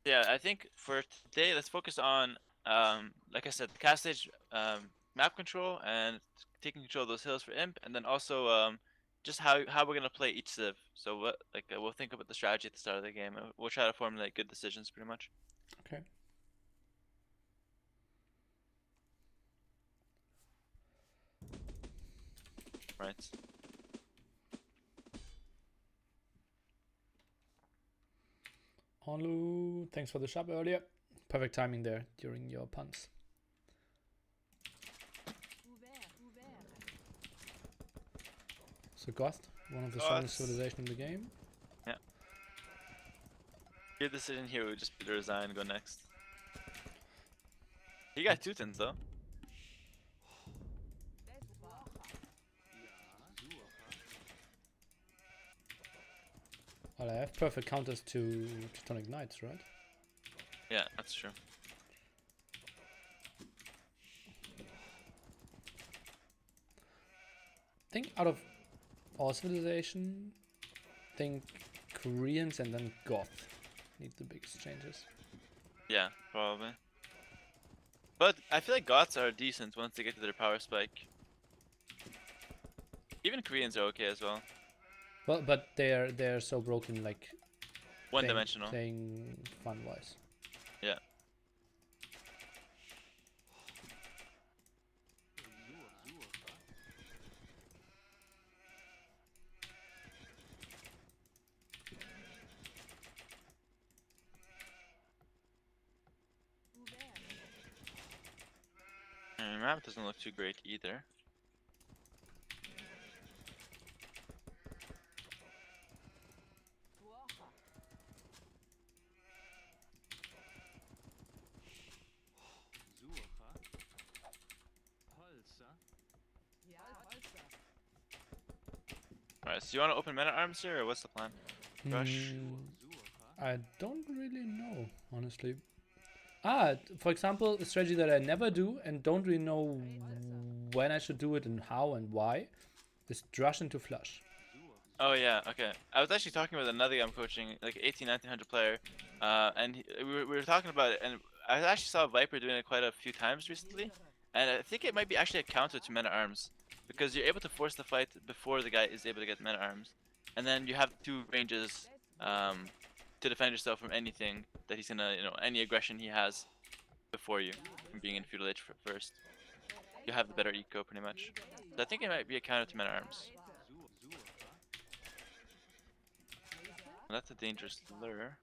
Yeah, I think for today, let's focus on, like I said, cast stage, map control, and taking control of those hills for imp, and then also just how we're gonna play each civ. So what, like, we'll think about the strategy at the start of the game, and we'll try to formulate good decisions, pretty much. Okay. Right. Onlu, thanks for the shop earlier. Perfect timing there during your puns. So Ghost, one of the strongest civilization in the game. Yeah. Your decision here would just be to resign and go next. He got Teutons though. Well, I have perfect counters to Teutonic Knights, right? Yeah, that's true. I think out of all civilization, think Koreans and then Goth need the biggest changes. Yeah, probably. But I feel like Goths are decent once they get to their power spike. Even Koreans are okay as well. Well, but they're so broken, like One-dimensional. playing fun wise. Yeah. And map doesn't look too great either. Alright, so you want to open men-at-arms here, or what's the plan? Rush? I don't really know, honestly. For example, a strategy that I never do and don't really know when I should do it and how and why is drush into flush. Oh yeah, okay. I was actually talking with another guy I'm coaching, like 1900 player, and we were talking about it, and I actually saw Viper doing it quite a few times recently, and I think it might be actually a counter to men-at-arms, because you're able to force the fight before the guy is able to get men-at-arms, and then you have two ranges to defend yourself from anything that he's gonna, any aggression he has before you, from being in feudal age first. You have the better eco pretty much. So I think it might be a counter to men-at-arms. That's a dangerous lure.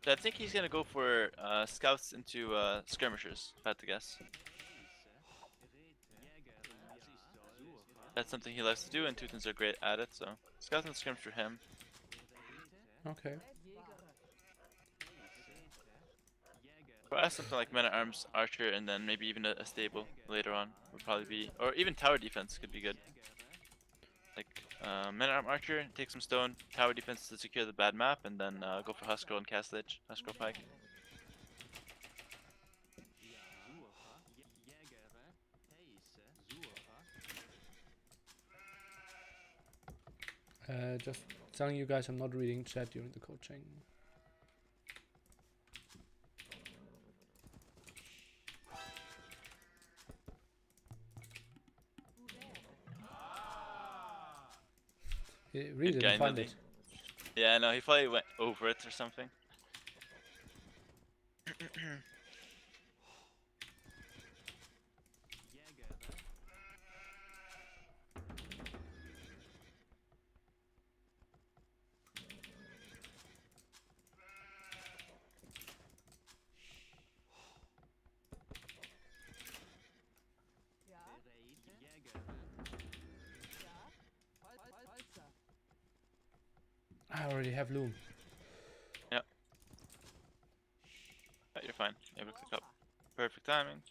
So I think he's gonna go for scouts into skirmishers, if I had to guess. That's something he likes to do, and Teutons are great at it, so scouts and skirmish for him. Okay. For us, something like men-at-arms, archer, and then maybe even a stable later on would probably be, or even tower defense could be good. Like men-at-arm archer, take some stone, tower defense to secure the bad map, and then go for Huskroll and Cast Lich, Huskroll Pike. Just telling you guys I'm not reading chat during the coaching. He really didn't find it. Yeah, no, he probably went over it or something. I already have loom. Yeah. You're fine. Able to click up. Perfect timing.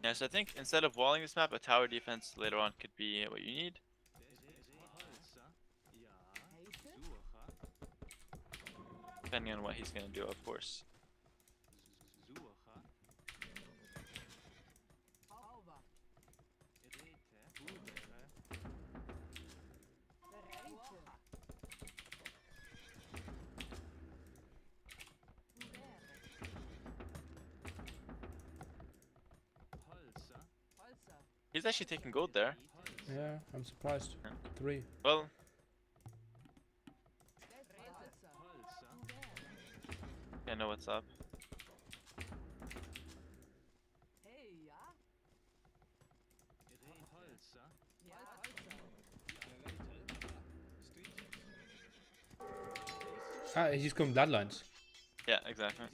Yeah, so I think instead of walling this map, a tower defense later on could be what you need. Depending on what he's gonna do, of course. He's actually taking gold there. Yeah, I'm surprised. Yeah. 3. Well, I know what's up. Ah, he's going bloodlines. Yeah, exactly.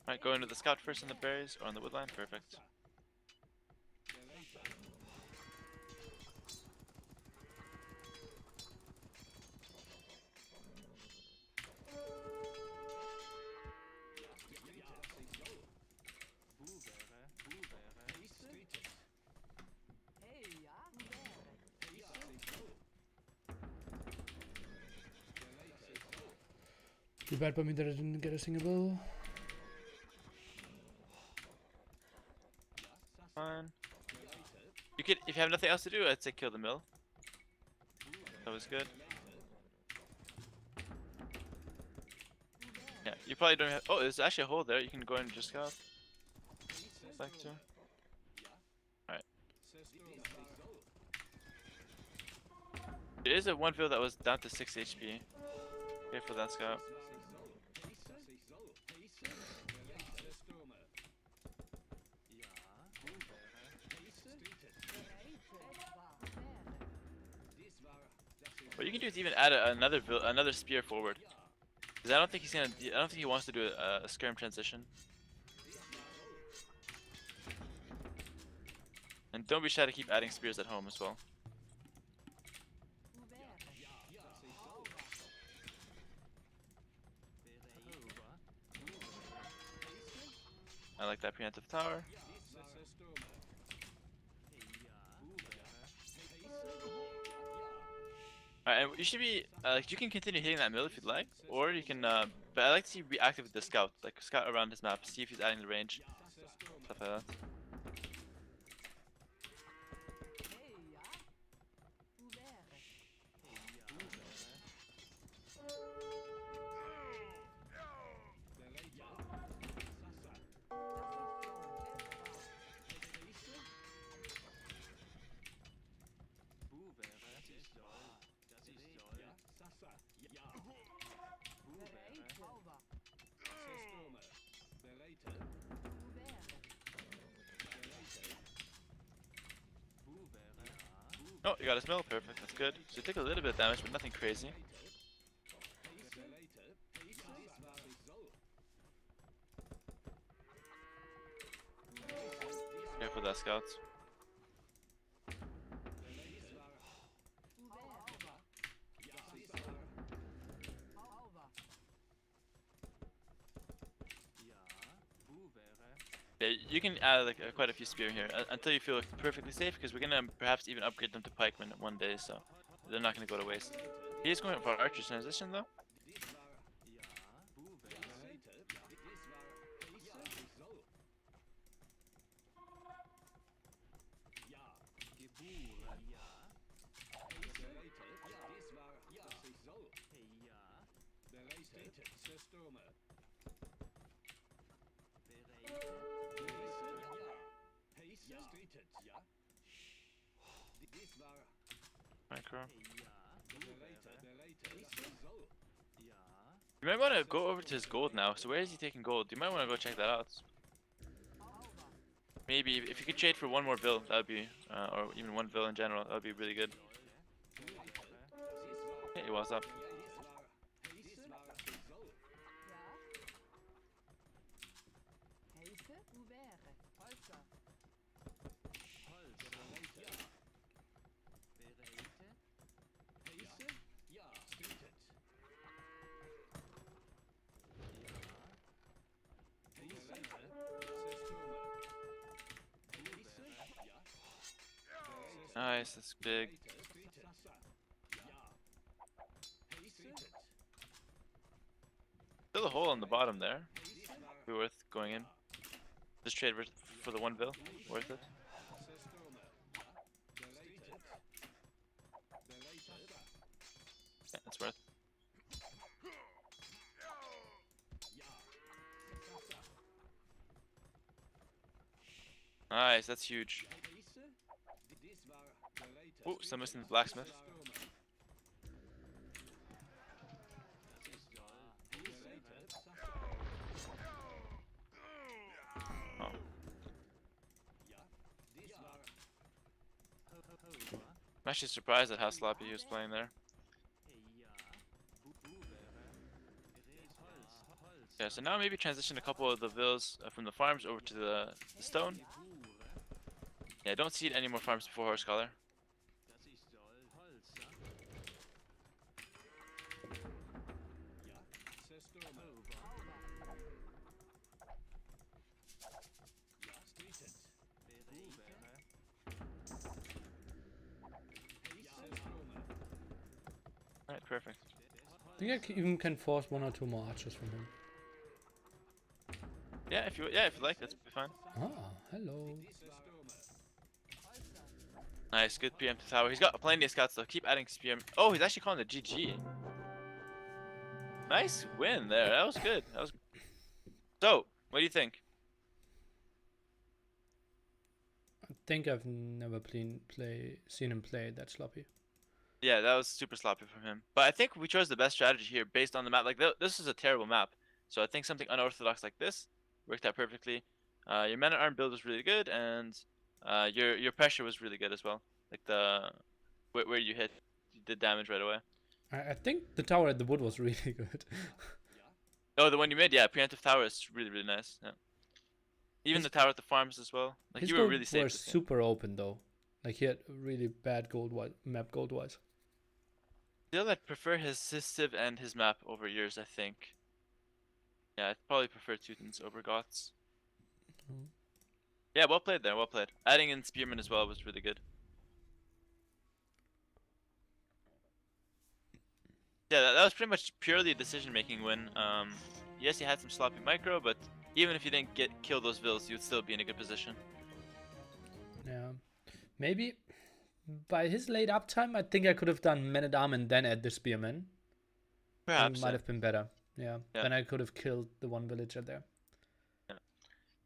Alright, go into the scout first on the berries or on the woodline. Perfect. Too bad by me that I didn't get a singable. Fine. You could, if you have nothing else to do, I'd say kill the mill. That was good. Yeah, you probably don't have. Oh, there's actually a hole there. You can go and just scout. Like to. Alright. There is a one field that was down to 6 HP. Okay, for that scout. What you can do is even add another spear forward. Because I don't think he's gonna. I don't think he wants to do a skirm transition. And don't be shy to keep adding spears at home as well. I like that preemptive tower. Alright, and you should be like you can continue hitting that mill if you'd like, or you can. But I like to see reactive with the scout, like scout around his map, see if he's adding the range, stuff like that. Oh, you got his mill, perfect. That's good. So you take a little bit of damage, but nothing crazy. Careful with that scouts. Yeah, you can add like quite a few spear here until you feel perfectly safe, because we're gonna perhaps even upgrade them to pikemen one day, so they're not gonna go to waste. He is going for archer's transition though. Micro. You might want to go over to his gold now. So where is he taking gold? You might want to go check that out. Maybe if you could trade for one more bill, that would be, or even one bill in general, that would be really good. Hey, what's up? Nice, that's big. Still a hole on the bottom there. Be worth going in. This trade for the one bill, worth it. Yeah, it's worth. Nice, that's huge. Oh, still missing the blacksmith. Oh. I'm actually surprised at how sloppy he was playing there. Yeah, so now maybe transition a couple of the villas from the farms over to the stone. Yeah, don't seed any more farms before Horse Collar. Alright, perfect. I think I even can force 1 or 2 more archers from him. Yeah, if you like, that's fine. Ah, hello. Nice, good preemptive tower. He's got plenty of scouts though. Keep adding spear. Oh, he's actually calling the GG. Nice win there. That was good. That was. So, what do you think? I think I've never seen him play that sloppy. Yeah, that was super sloppy from him. But I think we chose the best strategy here based on the map. Like this is a terrible map, so I think something unorthodox like this worked out perfectly. Your man at arm build was really good, and your pressure was really good as well. Like where you hit, you did damage right away. I think the tower at the wood was really good. Oh, the one you made, yeah, preemptive tower is really nice. Yeah. Even the tower at the farms as well. Like his you were really safe. Were super open though. Like he had really bad map gold wise. Still, I'd prefer his civ and his map over yours, I think. Yeah, I'd probably prefer Teutons over Goths. Yeah, well played there, well played. Adding in Spearman as well was really good. Yeah, that was pretty much purely a decision-making win. Yes, he had some sloppy micro, but even if you didn't kill those vills, you would still be in a good position. Yeah, maybe by his late uptime, I think I could have done men at arm and then add the spearman. Perhaps. It might have been better. Yeah. Then I could have killed the one villager there. Yeah.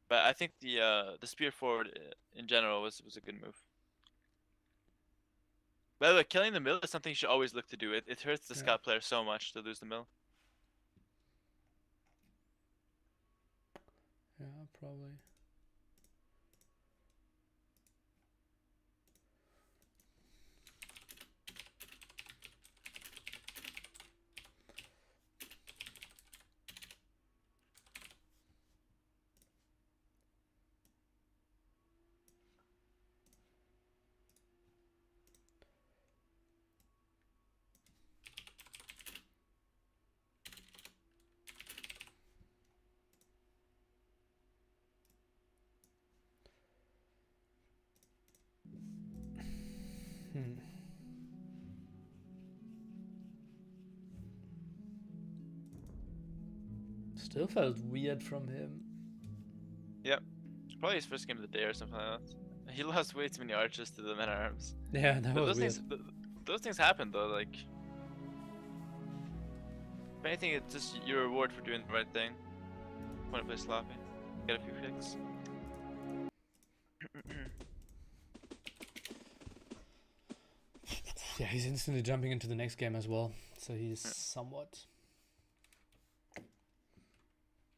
But I think the spear forward in general was a good move. By the way, killing the mill is something you should always look to do. It hurts the scout player so much to lose the mill. Yeah, probably. Still felt weird from him. Yep. Probably his first game of the day or something like that. He lost way too many archers to the men at arms. Yeah, that was weird. Those things happen though, like. If anything, it's just your reward for doing the right thing. Want to play sloppy? Get a few picks. Yeah, he's instantly jumping into the next game as well, so he's Yeah. somewhat.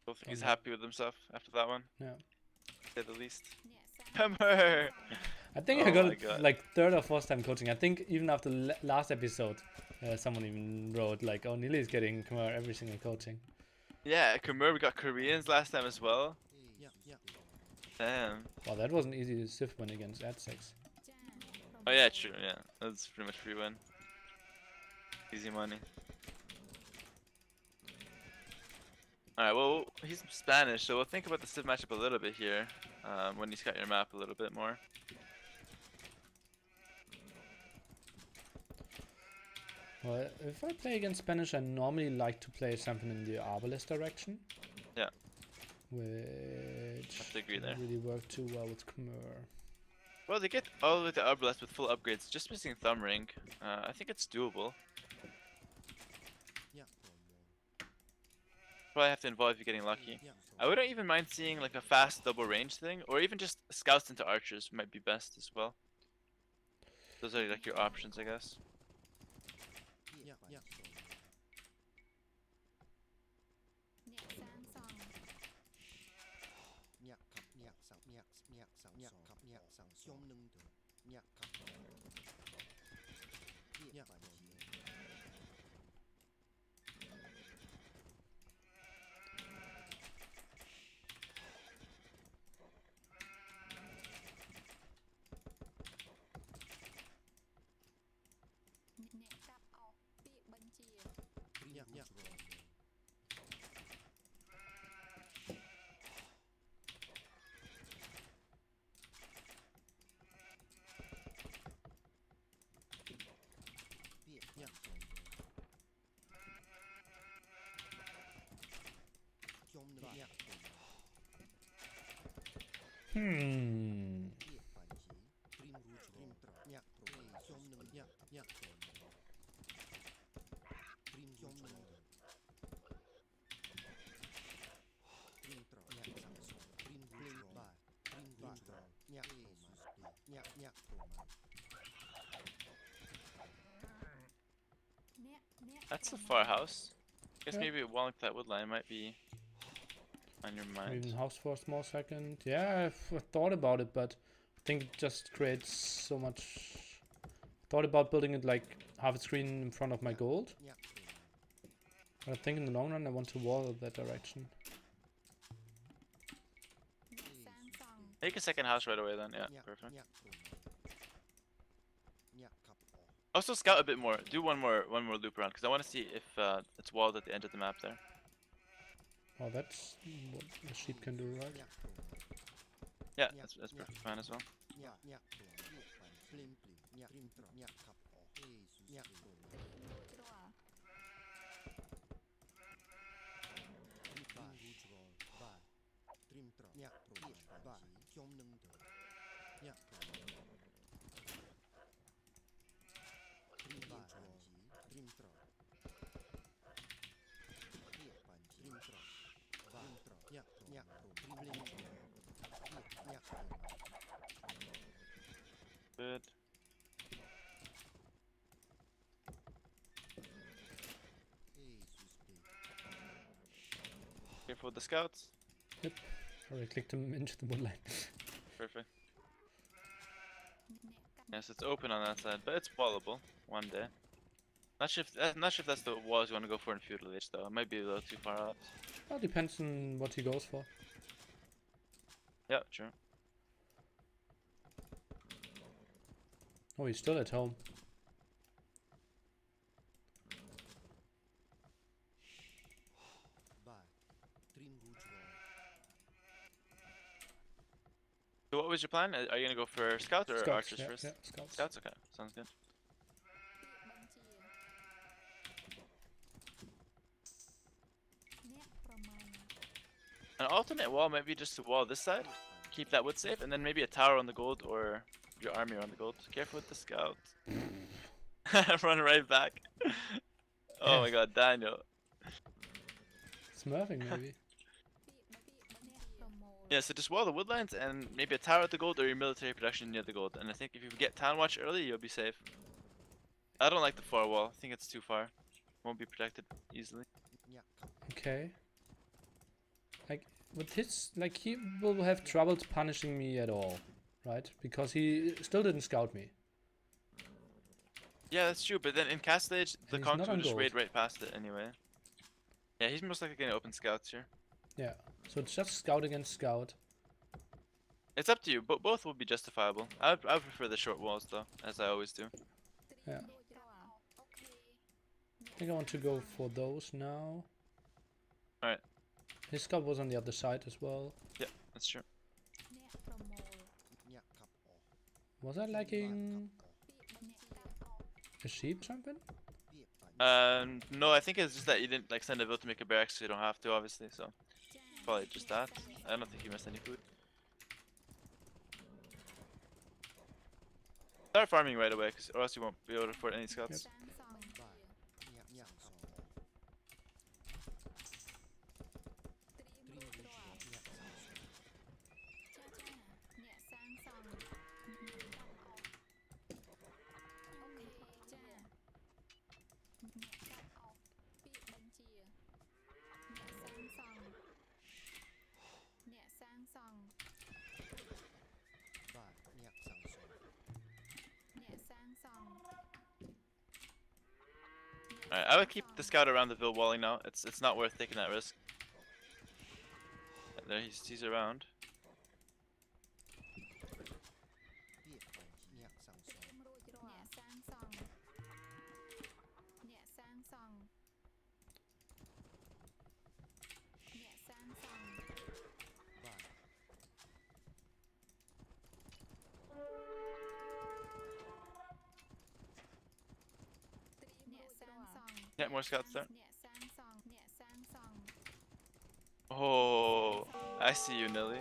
Don't think he's happy with himself after that one, Yeah. to say the least. Come here! I think Oh I got my it God. like third or fourth time coaching. I think even after last episode, someone even wrote like, "Oh, Neely is getting Khmer every single coaching." Yeah, Khmer, we got Koreans last time as well. Damn. Well, that was an easy Civ win against Ad6. Oh yeah, true, yeah. That's pretty much free win. Easy money. Alright, well, he's Spanish, so we'll think about the Civ matchup a little bit here, when he's got your map a little bit more. Well, if I play against Spanish, I normally like to play something in the Arbalest direction. Yeah. Which Have to agree there. doesn't really work too well with Khmer. Well, they get all the way to Arbalest with full upgrades, just missing Thumb Ring. I think it's doable. Probably have to involve you getting lucky. I wouldn't even mind seeing like a fast double range thing, or even just scouts into archers might be best as well. Those are like your options, I guess. Hmm. That's a far house. Guess Yeah. maybe walling that wood line might be on your mind. Even house for a small second. Yeah, I've thought about it, but I think it just creates so much. Thought about building it like half a screen in front of my gold. But I think in the long run I want to wall that direction. Make a second house right away then, yeah, perfect. Also scout a bit more. Do one more loop around, because I want to see if it's walled at the end of the map there. Oh, that's what the sheep can do, right? Yeah, that's perfect fine as well. Good. Careful with the scouts. Yep. Already clicked him into the wood line. Perfect. Yes, it's open on that side, but it's wallable one day. Not sure if that's the walls you want to go for in Feudal Age though. It might be a little too far out. Well, depends on what he goes for. Yeah, true. Oh, he's still at home. So what was your plan? Are you gonna go for scout or Scouts, archers yeah, first? yeah, scouts. Scouts, okay, sounds good. An alternate wall might be just to wall this side, keep that wood safe, and then maybe a tower on the gold or your army on the gold. Careful with the scout. Run right back. Oh my god, Daniel. Smurfing maybe. Yeah, so just wall the woodlands and maybe a tower at the gold or your military production near the gold. And I think if you get town watch early, you'll be safe. I don't like the far wall. I think it's too far. Won't be protected easily. Okay. Like with his, like he will have troubles punishing me at all, right? Because he still didn't scout me. Yeah, that's true. But then in Castle Age, the And he's Conks not will on just raid gold. right past it anyway. Yeah, he's most likely getting open scouts here. Yeah. So it's just scout against scout. It's up to you, but both will be justifiable. I prefer the short walls though, as I always do. Yeah. I think I want to go for those now. Alright. His scout was on the other side as well. Yeah, that's true. Was I lacking a sheep or something? No, I think it's just that you didn't like send a build to make a barracks, so you don't have to, obviously. So probably just that. I don't think you missed any food. Start farming right away, or else you won't be able to afford any scouts. Yep. Alright, I would keep the scout around the Ville walling now. It's not worth taking that risk. There, he's around. Yeah, more scouts there. Oh, I see you, Nilly.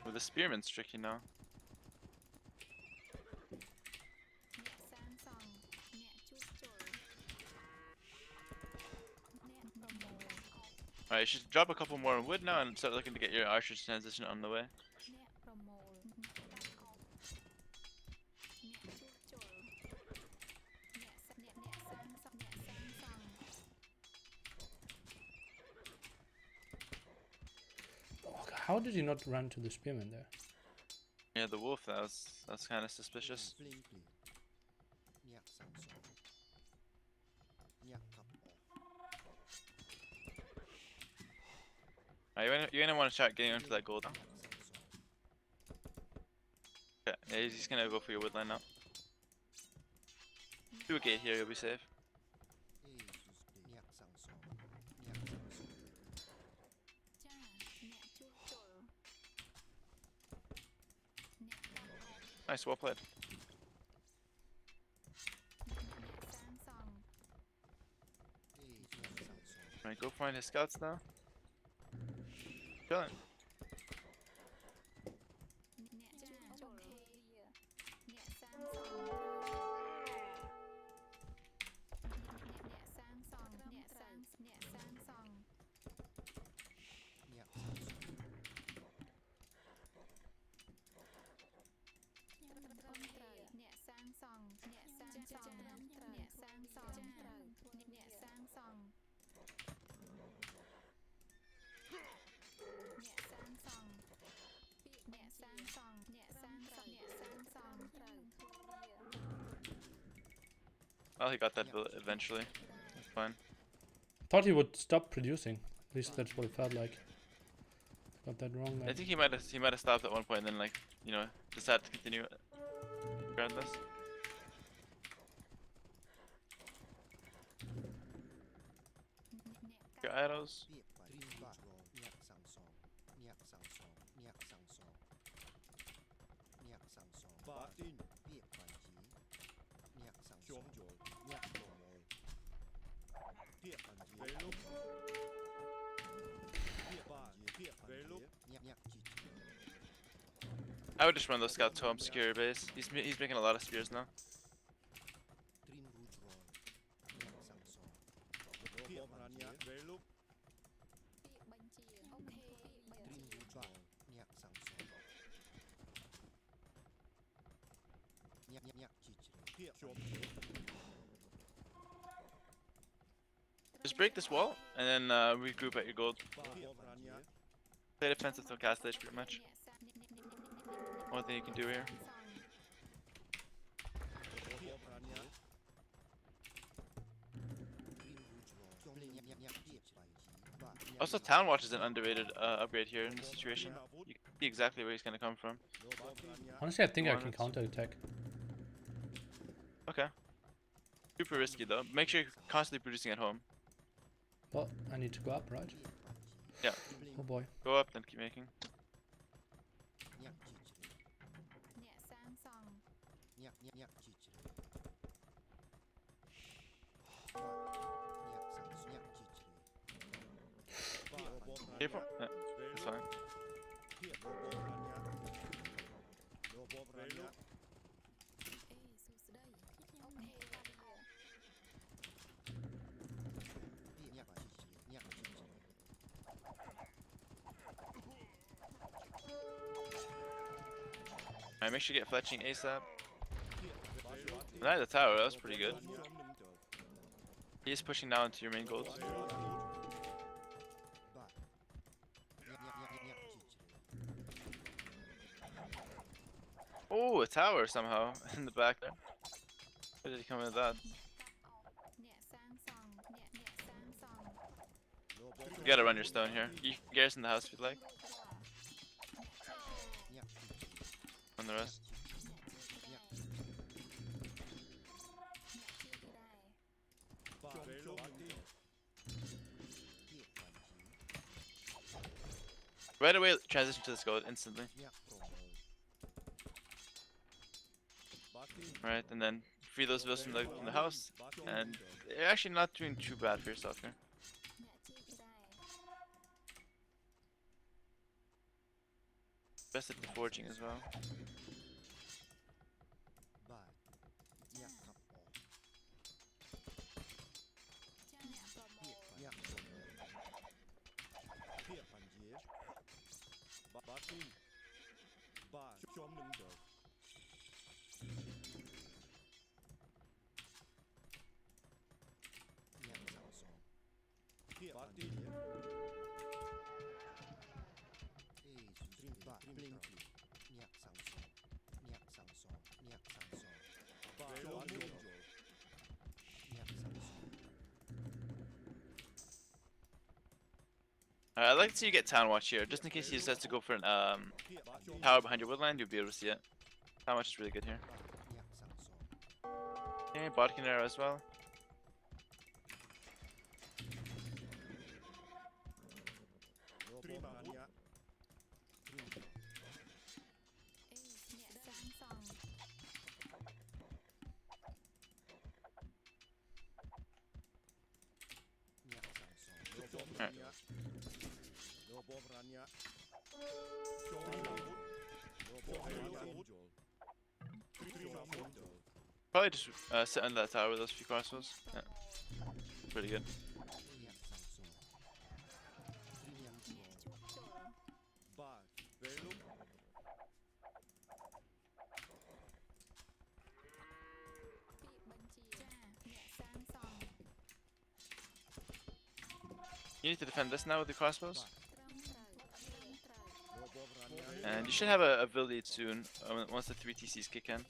Well, the spearman's tricky now. Alright, you should drop a couple more wood now and start looking to get your archers transition on the way. Oh, how did he not run to the spearman there? Yeah, the wolf, that's kind of suspicious. Alright, you're gonna want to start getting into that gold. Okay, yeah, he's just gonna go for your woodland now. Do a gate here, you'll be safe. Nice, well played. Alright, go find his scouts now. Chillin'. Well, he got that eventually. That's fine. Thought he would stop producing. At least that's what it felt like. Got that wrong there. I think he might have stopped at one point and then like, you know, decided to continue regardless. Your arrows. I would just run those scouts home, secure your base. He's making a lot of spears now. Just break this wall and then regroup at your gold. Play defensive till cast stage pretty much. One thing you can do here. Also, Town Watch is an underrated upgrade here in this situation. You can see exactly where he's gonna come from. Honestly, I think I can counter-attack. Okay. Super risky though. Make sure you're constantly producing at home. Well, I need to go up, right? Yeah. Oh boy. Go up, then keep making. Careful. Yeah, that's fine. Alright, make sure you get fletching ASAP. Nice, the tower, that was pretty good. He is pushing now into your main gold. Oh, a tower somehow in the back there. Where did he come in with that? You gotta run your stone here. You can garrison the house if you'd like. On the rest. Right away, transition to this gold instantly. Right, and then free those vills from the house, and you're actually not doing too bad for yourself here. Best at the forging as well. I'd like to see you get Town Watch here, just in case he decides to go for an tower behind your woodland, you'll be able to see it. Town Watch is really good here. Okay, Bodkin arrow as well. Alright. Probably just sit under that tower with those few crossbows. Yeah. Pretty good. You need to defend this now with the crossbows. And you should have a ability soon, once the 3 TCs kick in.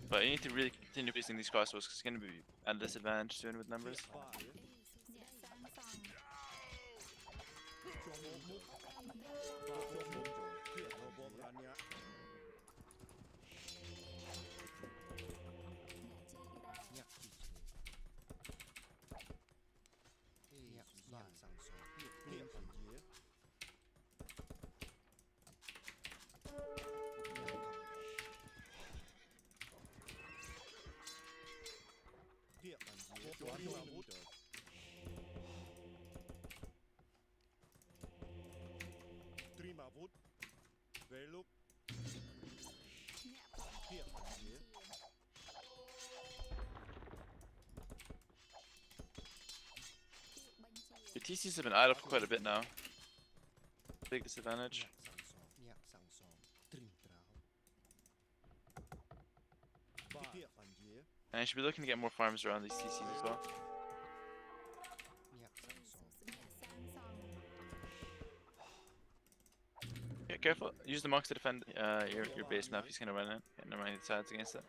But you need to really continue using these crossbows because it's going to be at a disadvantage soon with numbers. Your TCs have been idle for quite a bit now. Big disadvantage. And I should be looking to get more farms around these TCs as well. Yeah, careful. Use the monks to defend your base now if he's gonna run it. Yeah, never mind, the sides against it.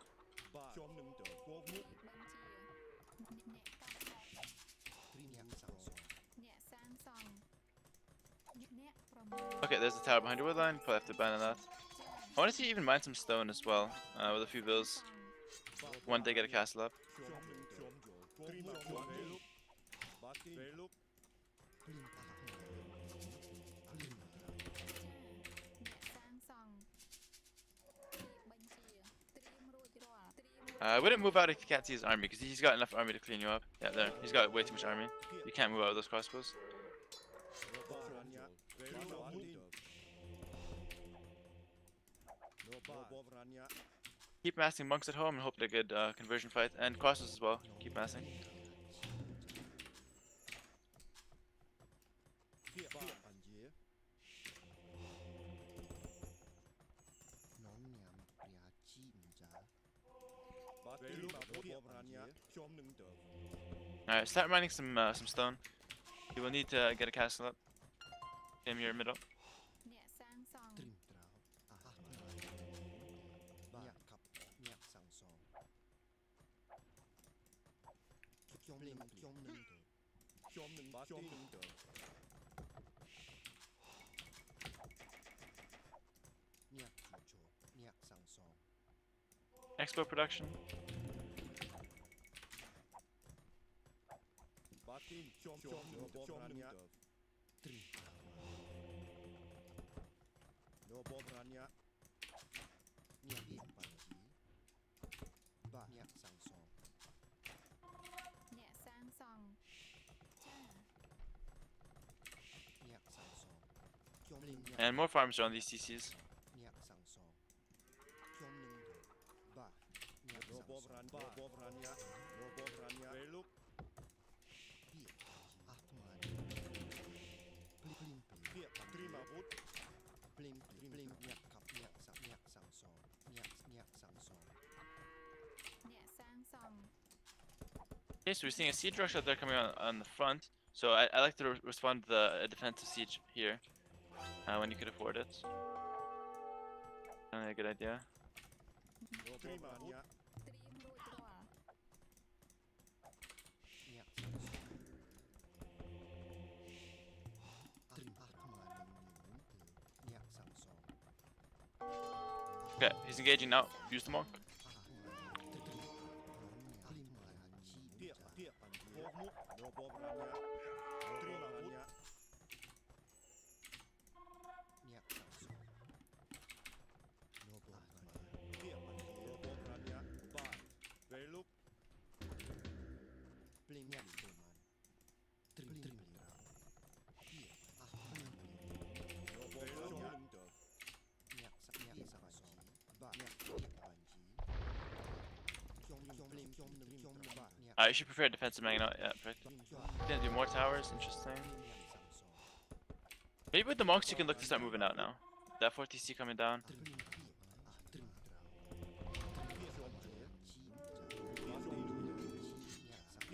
Okay, there's the tower behind your woodline. Probably have to abandon that. I want to see even mine some stone as well, with a few bills. One day get a castle up. I wouldn't move out if you can't see his army, because he's got enough army to clean you up. Yeah, there. He's got way too much army. You can't move out with those crossbows. Keep massing monks at home and hope they're good conversion fight. And crossbows as well. Keep massing. Alright, start mining some stone. You will need to get a castle up. Claim your middle. Export production. And more farms around these TCs. Okay, so we're seeing a siege rush out there coming on the front. So I like to respond to the defensive siege here when you could afford it. A good idea. Okay, he's engaging now. Use the monk. You should prepare defensive magnet. Yeah, right. Gonna do more towers. Interesting. Maybe with the monks you can look to start moving out now. That 4TC coming down.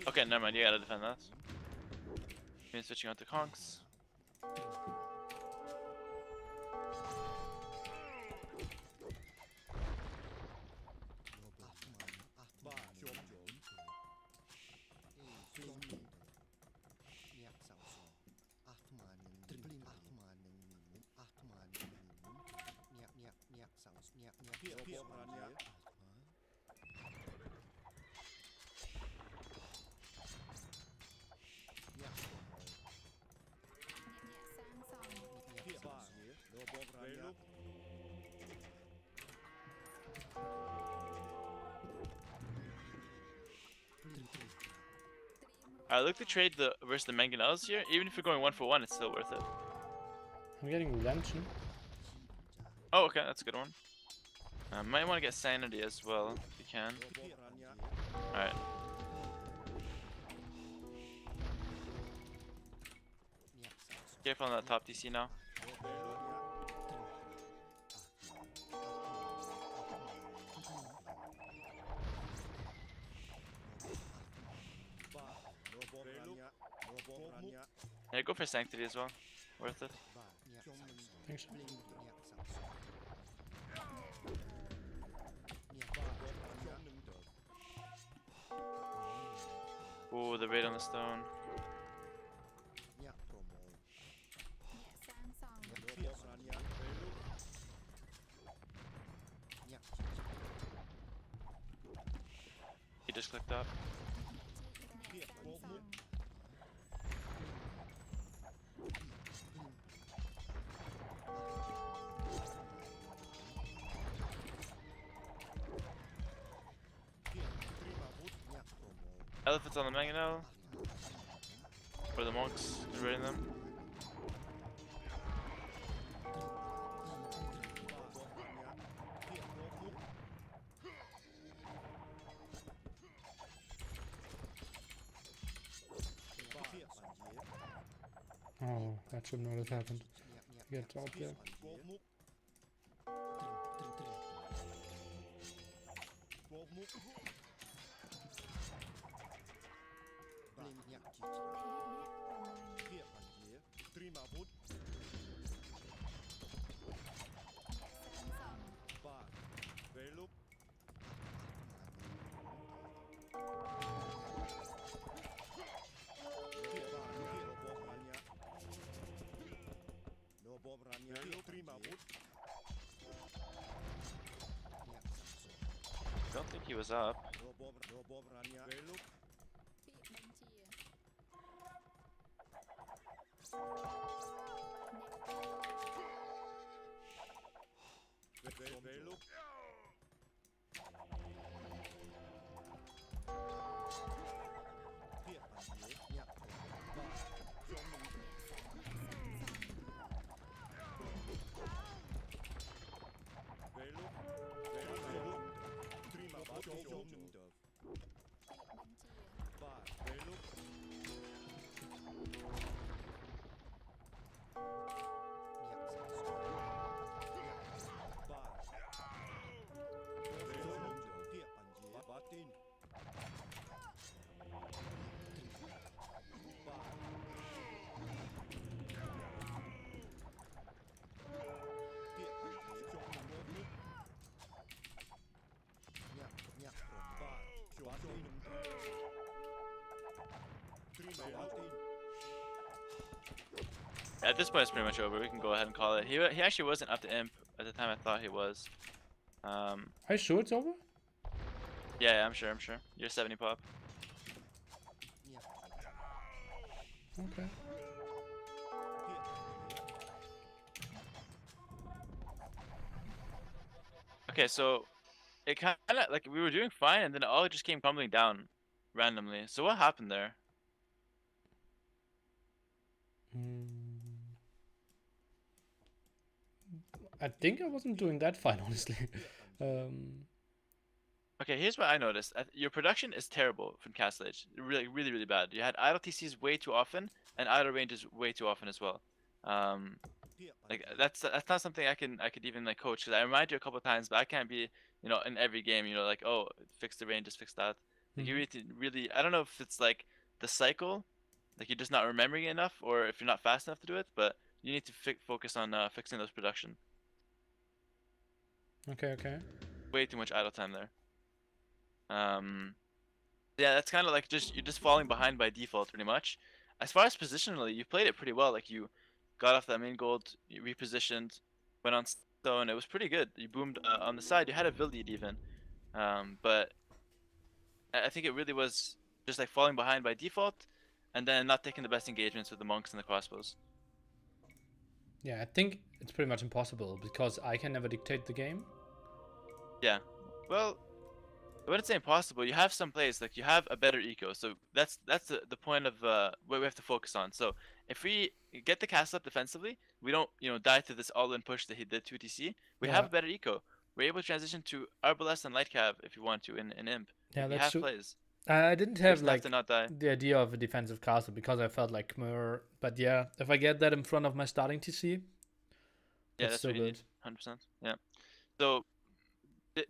Okay, never mind. You gotta defend that. Maybe switching on to conks. Alright, look to trade the versus the mangonels here. Even if you're going 1-for-1, it's still worth it. I'm getting redemption. Oh, okay, that's a good one. Might want to get sanity as well, if you can. Alright. Careful on that top DC now. Yeah, go for sanctity as well. Worth it. Thanks. Ooh, the raid on the stone. He just clicked up. Elephants on the mangonel. For the monks, raiding them. Oh, that should not have happened. Get top there. Don't think he was up. At this point, it's pretty much over. We can go ahead and call it. He actually wasn't up to imp at the time I thought he was. Are you sure it's over? Yeah, I'm sure. You're 70 pop. Okay. Okay, so it kind of like we were doing fine, and then it all just came crumbling down randomly. So what happened there? I think I wasn't doing that fine, honestly. Okay, here's what I noticed. Your production is terrible from Castle Age. Really, really, really bad. You had idle TCs way too often, and idle ranges way too often as well. Like that's not something I could even like coach, because I remind you a couple of times, but I can't be, you know, in every game, you know, like, oh, fix the ranges, fix that. Like you really, I don't know if it's like the cycle, like you're just not remembering it enough, or if you're not fast enough to do it, but you need to focus on fixing those production. Okay. Way too much idle time there. Yeah, that's kind of like you're just falling behind by default, pretty much. As far as positionally, you played it pretty well. Like you got off that main gold, you repositioned, went on stone. It was pretty good. You boomed on the side. You had a build lead even, but I think it really was just like falling behind by default, and then not taking the best engagements with the monks and the crossbows. Yeah, I think it's pretty much impossible because I can never dictate the game. Yeah, well, I wouldn't say impossible. You have some plays like you have a better eco, so that's the point of what we have to focus on. So if we get the castle up defensively, we don't die to this all-in push that he did 2TC. We have Yeah, a better eco. We're able to transition to Arbalest and Light Cav if you want to in Imp. yeah, Like we that's have true. plays. I didn't We have just have to like not die. the idea of a defensive castle because I felt like Khmer. But yeah, if I get that in front of my starting TC, Yeah, that's that's so what you good. need. 100%. Yeah. So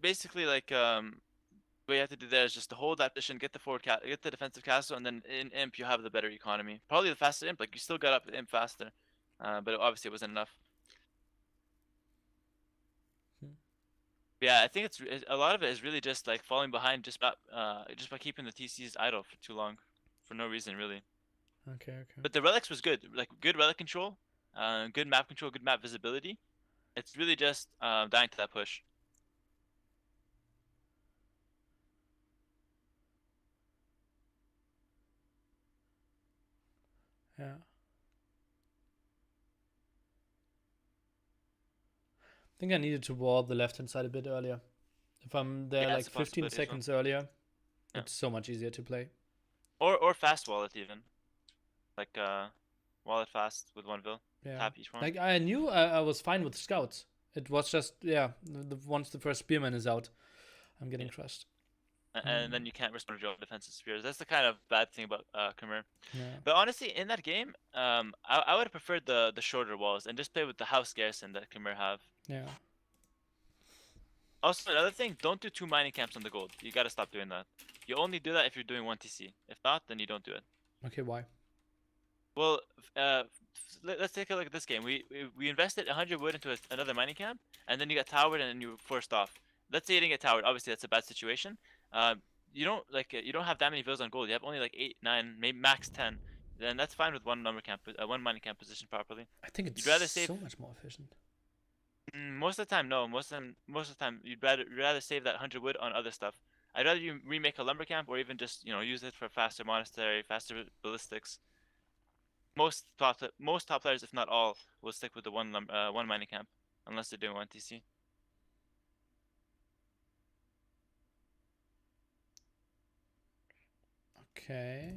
basically, like what you have to do there is just to hold that position, get the get the defensive castle, and then in Imp you have the better economy. Probably the faster Imp. Like you still got up Imp faster, but obviously it wasn't enough. Hmm. Yeah, I think a lot of it is really just like falling behind, just by keeping the TCs idle for too long, for no reason really. Okay, okay. But the relics was good, like good relic control, good map control, good map visibility. It's really just dying to that push. Yeah. I think I needed to wall the left hand side a bit earlier. If I'm there Yeah, it's like a 15 possibility as well. seconds earlier, Yeah, it's so much easier to play. or fast wallet even, like wallet fast with one vil, Yeah. tap each one. Like I knew I was fine with scouts. It was just yeah, once the first spearman is out, I'm getting Yeah. crushed. And then you can't respond to your defensive spears. That's the kind of bad thing about Khmer. Yeah. But honestly, in that game, I would have preferred the shorter walls and just play with the house garrison that Khmer have. Yeah. Also, another thing, don't do 2 mining camps on the gold. You gotta stop doing that. You only do that if you're doing 1 TC. If not, then you don't do it. Okay, why? Well, let's take a look at this game. We invested 100 wood into another mining camp, and then you got towered and then you were forced off. Let's say you didn't get towered. Obviously, that's a bad situation. You don't have that many vills on gold. You have only like 8, 9, maybe max 10. Then that's fine with one number camp, one mining camp position properly. I think it's You'd rather save so much more efficient. most of the time. No, most of the time you'd rather save that 100 wood on other stuff. I'd rather you remake a lumber camp or even just use it for faster monastery, faster ballistics. Most top players, if not all, will stick with the one mining camp unless they're doing 1 TC. Okay.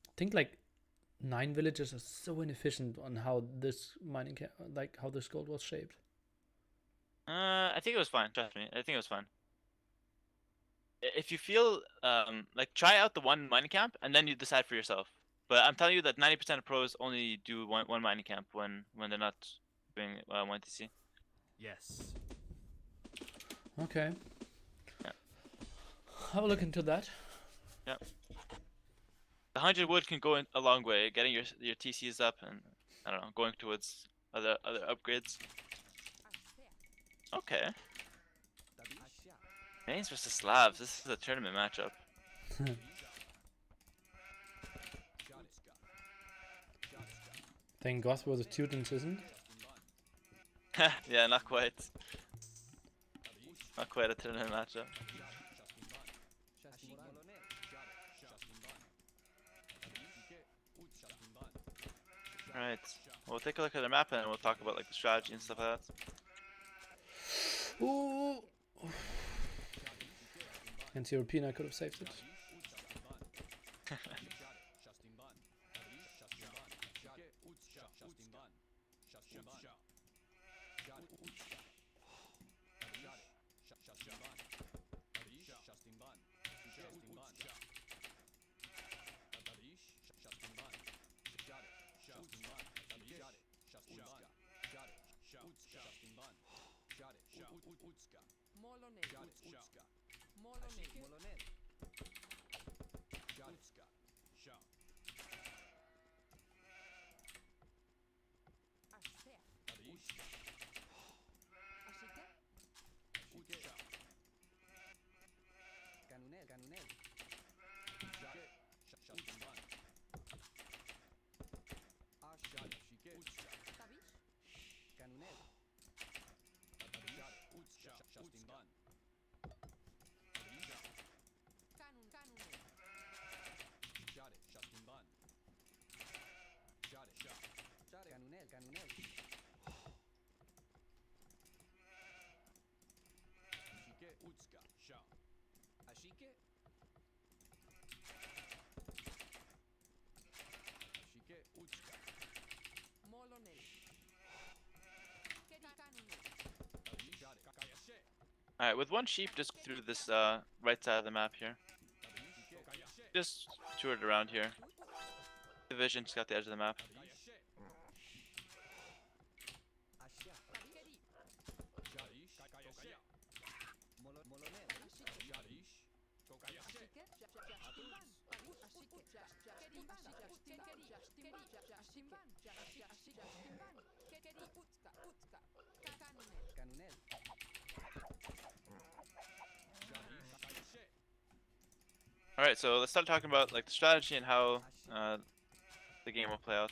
I think like 9 villages are so inefficient on how this like how this gold was shaped. I think it was fine. Trust me, I think it was fine. If you feel like try out the one mining camp and then you decide for yourself. But I'm telling you that 90% of pros only do one mining camp when they're not doing 1 TC. Yes. Okay. Yeah. Have a look into that. Yeah. The 100 wood can go a long way, getting your TCs up and I don't know, going towards other upgrades. Okay. Mains versus Slavs. This is a tournament matchup. Thank God for the students, isn't? Yeah, not quite. Not quite a tournament matchup. Alright. We'll take a look at the map and we'll talk about like the strategy and stuff like that. Ooh. Against European, I could have saved it. Alright, with one sheep, just through this right side of the map here. Just tour it around here. Division just got the edge of the map. Alright, so let's start talking about like the strategy and how the game will play out.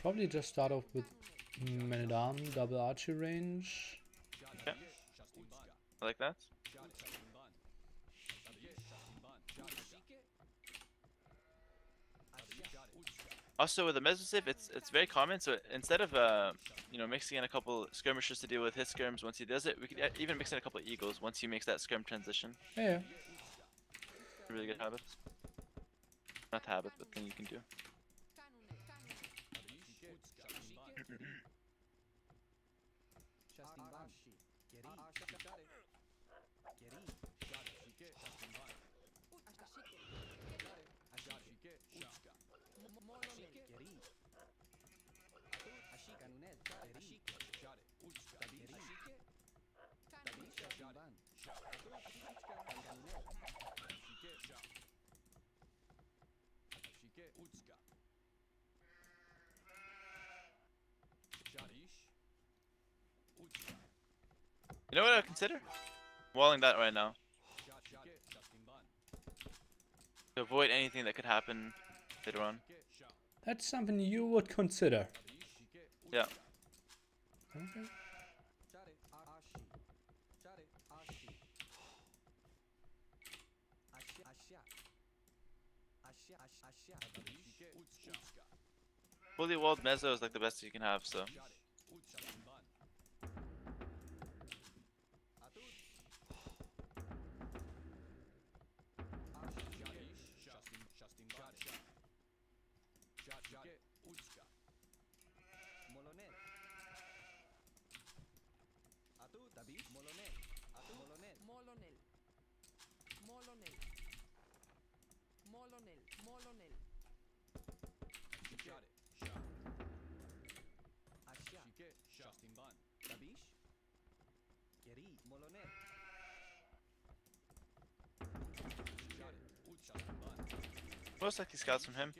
Probably just start off with Man at Arm, double archery range. Okay. I like that. Also with the Mesosiv, it's very common. So instead of you know, mixing in a couple skirmishers to deal with his skirms once he does it, we could even mix in a couple eagles once he makes that skirm transition. Yeah. Really good habit. Not habit, but thing you can do. You know what I would consider? Walling that right now. To avoid anything that could happen later on. That's something you would consider. Yeah. Okay. Fully walled meso is like the best you can have, so. Most likely scouts from him.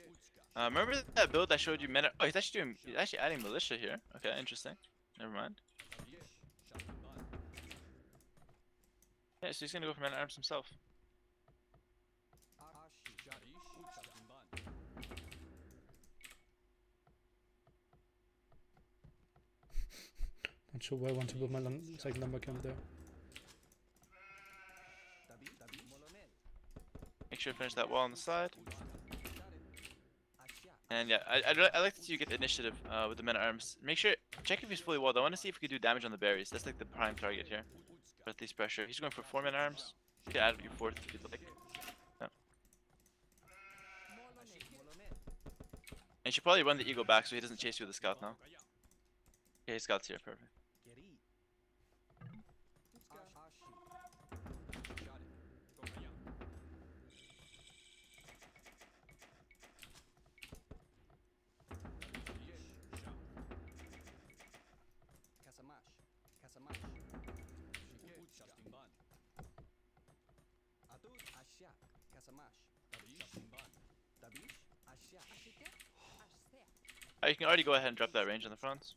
Remember that build I showed you? Oh, he's actually adding militia here. Okay, interesting. Never mind. Yeah, so he's gonna go for man-at-arms himself. Not sure where I want to build my second lumber camp there. Make sure to finish that wall on the side. And yeah, I like to see you get the initiative with the men-at-arms. Make sure, check if he's fully walled. I want to see if we can do damage on the berries. That's like the prime target here. But at least pressure. He's going for 4 men-at-arms. You can add your 4th if you'd like. Yeah. And you should probably run the eagle back so he doesn't chase you with the scout now. Okay, his scout's here, perfect. You can already go ahead and drop that range on the front.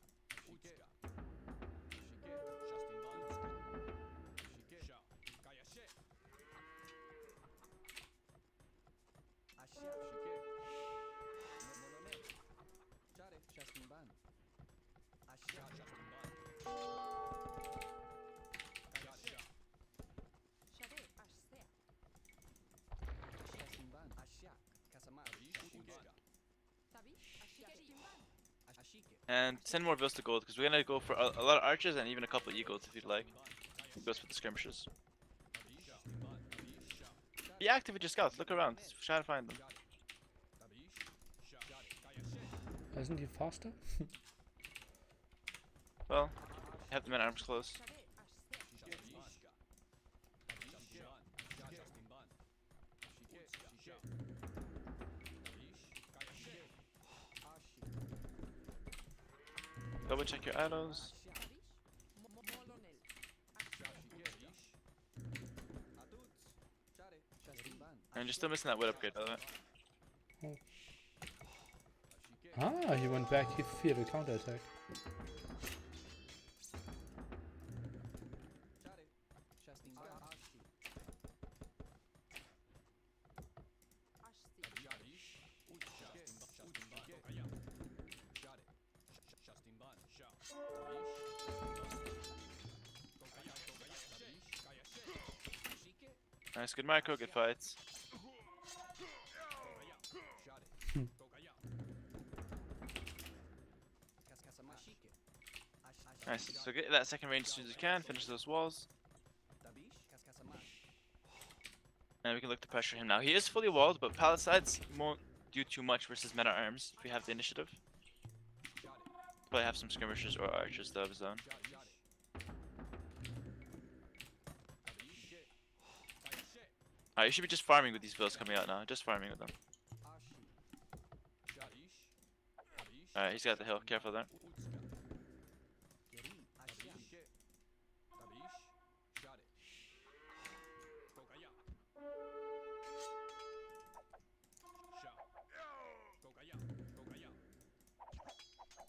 And send more vills to gold, because we're gonna go for a lot of archers and even a couple eagles if you'd like. Goes for the skirmishers. Be active with your scouts, look around, try to find them. Isn't he faster? Well, you have the men at arms close. Double check your arrows. And you're still missing that wood upgrade, by the way. Ah, he went back. He feared a counterattack. Nice, good micro, good fights. Nice, so get that second range as soon as you can, finish those walls. And we can look to pressure him now. He is fully walled, but Palisades won't do too much versus men at arms if we have the initiative. Probably have some skirmishers or archers though of his own. Alright, you should be just farming with these builds coming out now. Just farming with them. Alright, he's got the hill. Careful there.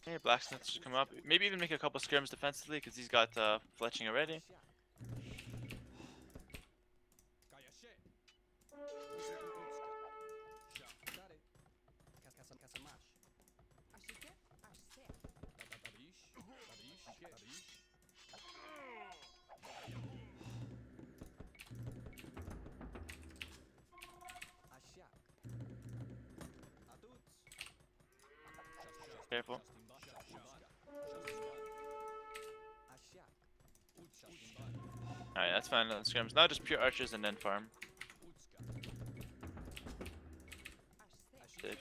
Okay, blacksmith should come up. Maybe even make a couple skirms defensively because he's got fletching already. Careful. Alright, that's fine. Skirms. Now just pure archers and then farm. Safe.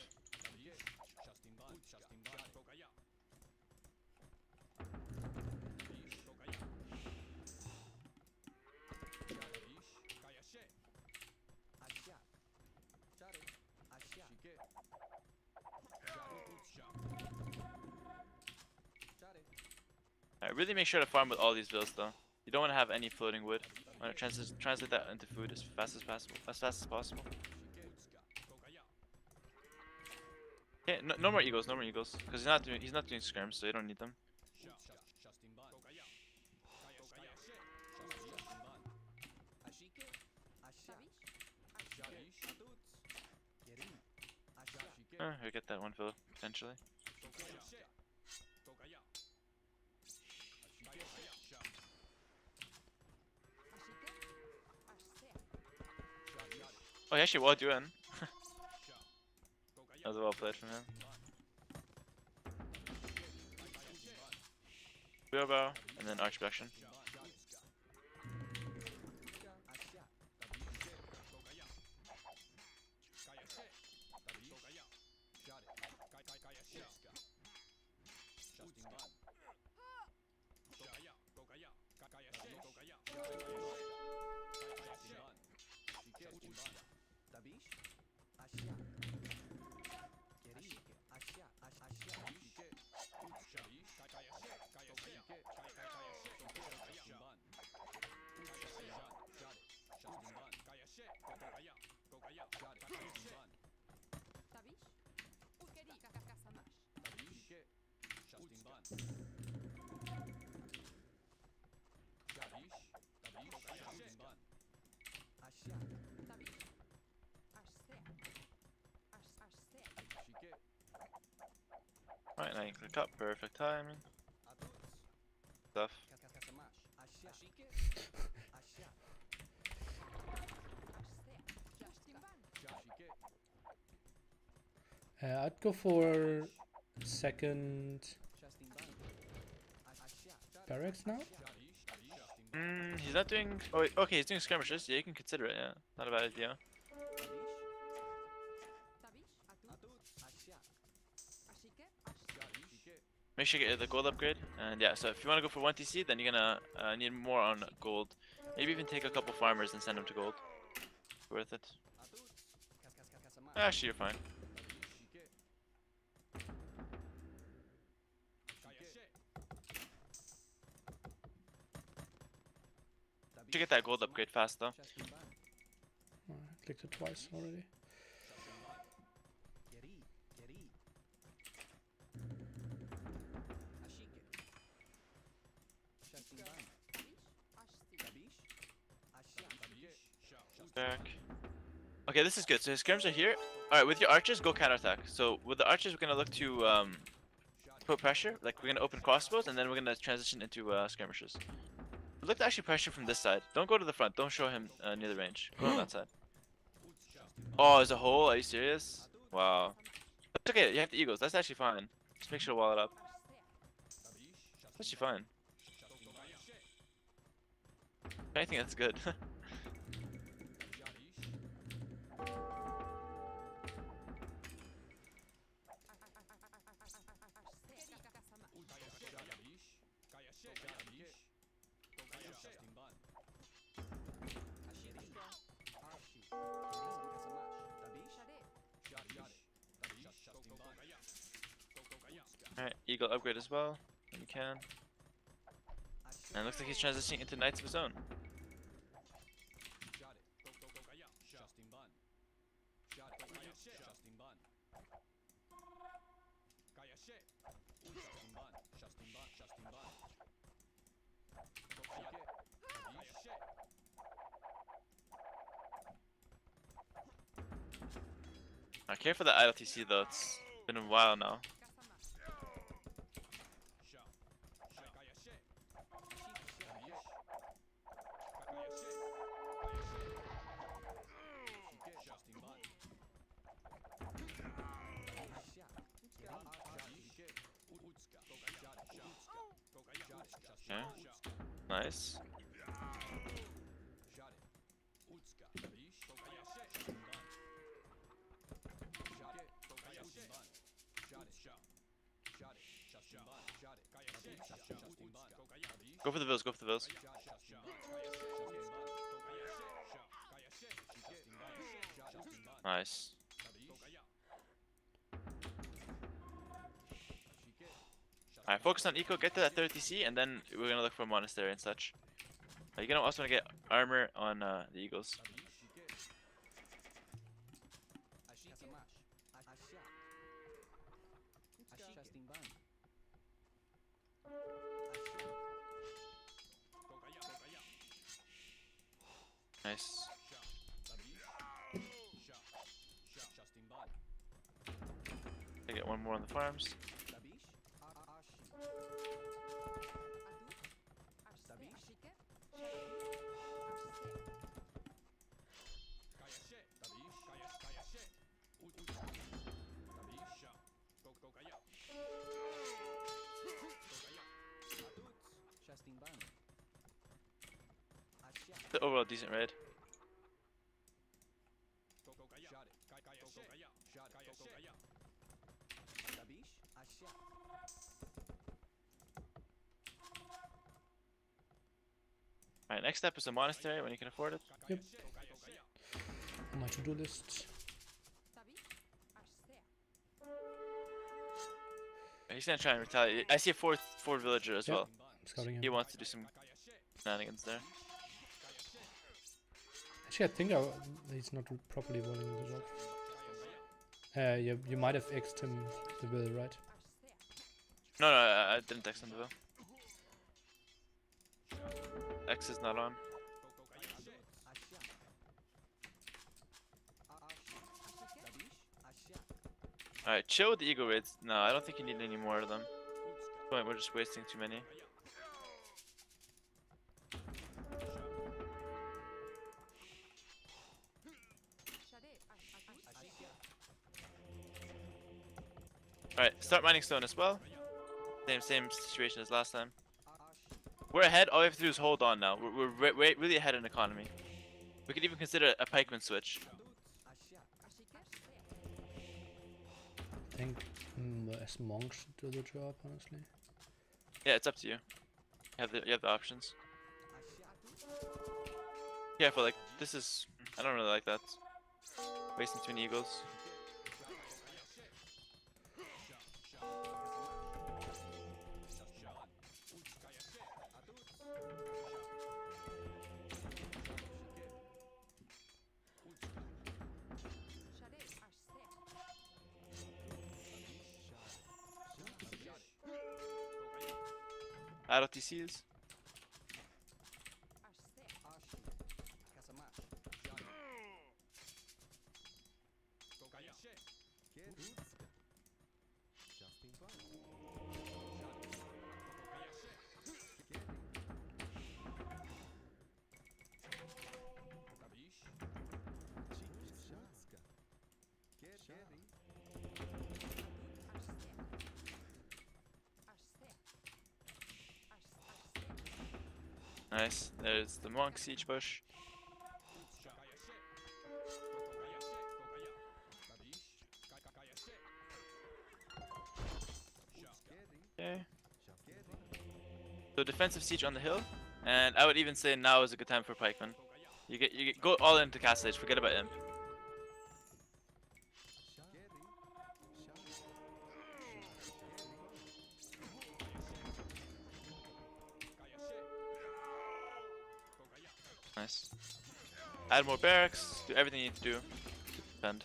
Alright, really make sure to farm with all these builds though. You don't want to have any floating wood. You want to translate that into food as fast as possible. Okay, no more eagles, because he's not doing skirms, so you don't need them. We get that one fill potentially. Oh, he actually walled you in. That was well played from him. Wheelbarrow, and then arch production. Alright, now you can click up, perfect timing. Stuff. I'd go for second barracks now. He's not doing. Oh, wait, okay, he's doing skirmishes. Yeah, you can consider it. Yeah, not a bad idea. Make sure you get the gold upgrade. And yeah, so if you want to go for 1 TC, then you're gonna need more on gold. Maybe even take a couple farmers and send them to gold. Worth it. Actually, you're fine. Should get that gold upgrade fast though. Oh, I clicked it twice already. Back. Okay, this is good. So his skirms are here. Alright, with your archers, go counterattack. So with the archers, we're gonna look to put pressure. Like, we're gonna open crossbows, and then we're gonna transition into skirmishes. Look to actually pressure from this side. Don't go to the front. Don't show him near the range. Go on that side. Oh, there's a hole? Are you serious? Wow. That's okay. You have the eagles. That's actually fine. Just make sure to wall it up. That's actually fine. I think that's good. Alright, eagle upgrade as well, when you can. And it looks like he's transitioning into knights of his own. Care for the idle TC though, it's been a while now. Okay, nice. Go for the vills, go for the vills. Nice. Alright, focus on eco, get to that 30 TC, and then we're gonna look for a monastery and such. You're gonna also wanna get armor on the eagles. Nice. I get one more on the farms. The overall decent raid. Alright, next step is a monastery when you can afford it. Yep. On my to-do list. He's gonna try and retaliate. I see a fourth villager as Yep. well. Scouting him. He wants to do some shenanigans there. Actually, I think he's not properly walling the job. You might have X'd him the will, right? No, I didn't X him though. X is not on. Alright, chill with the eagle raids. No, I don't think you need any more of them. We're just wasting too many. Alright, Alright, start mining stone as well. Same situation as last time. We're ahead. All we have to do is hold on now. We're really ahead in economy. We could even consider a pikeman switch. I think as monks should do the job, honestly. Yeah, it's up to you. You have the options. Careful, like this is. I don't really like that. Wasting too many eagles. Add OTCs. Nice. There's the monk siege push. Okay. So defensive siege on the hill, and I would even say now is a good time for pikeman. Go all into Castle Age. Forget about imp. Nice. Add more barracks. Do everything you need to do to defend.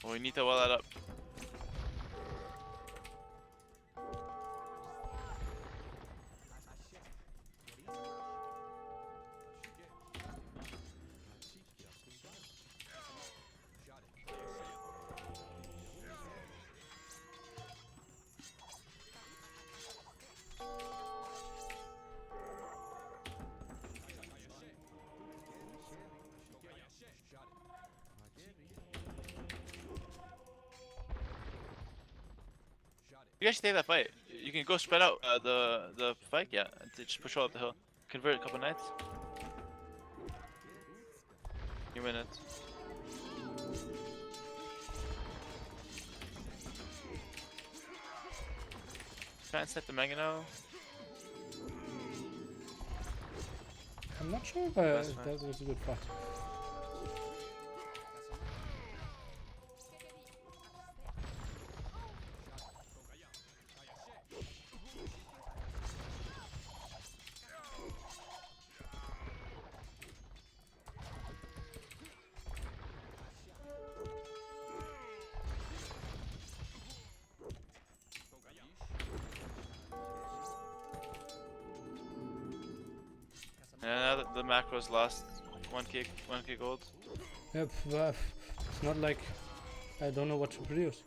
Oh, we need to wall that up. You guys should take that fight. You can go spread out the fight, yeah, and just push all up the hill. Convert a couple knights. You win it. Try and set the Mega now. I'm not sure if that was a good fight. Yeah, now that the macro's lost 1k gold. Yep, but it's not like I don't know what to produce.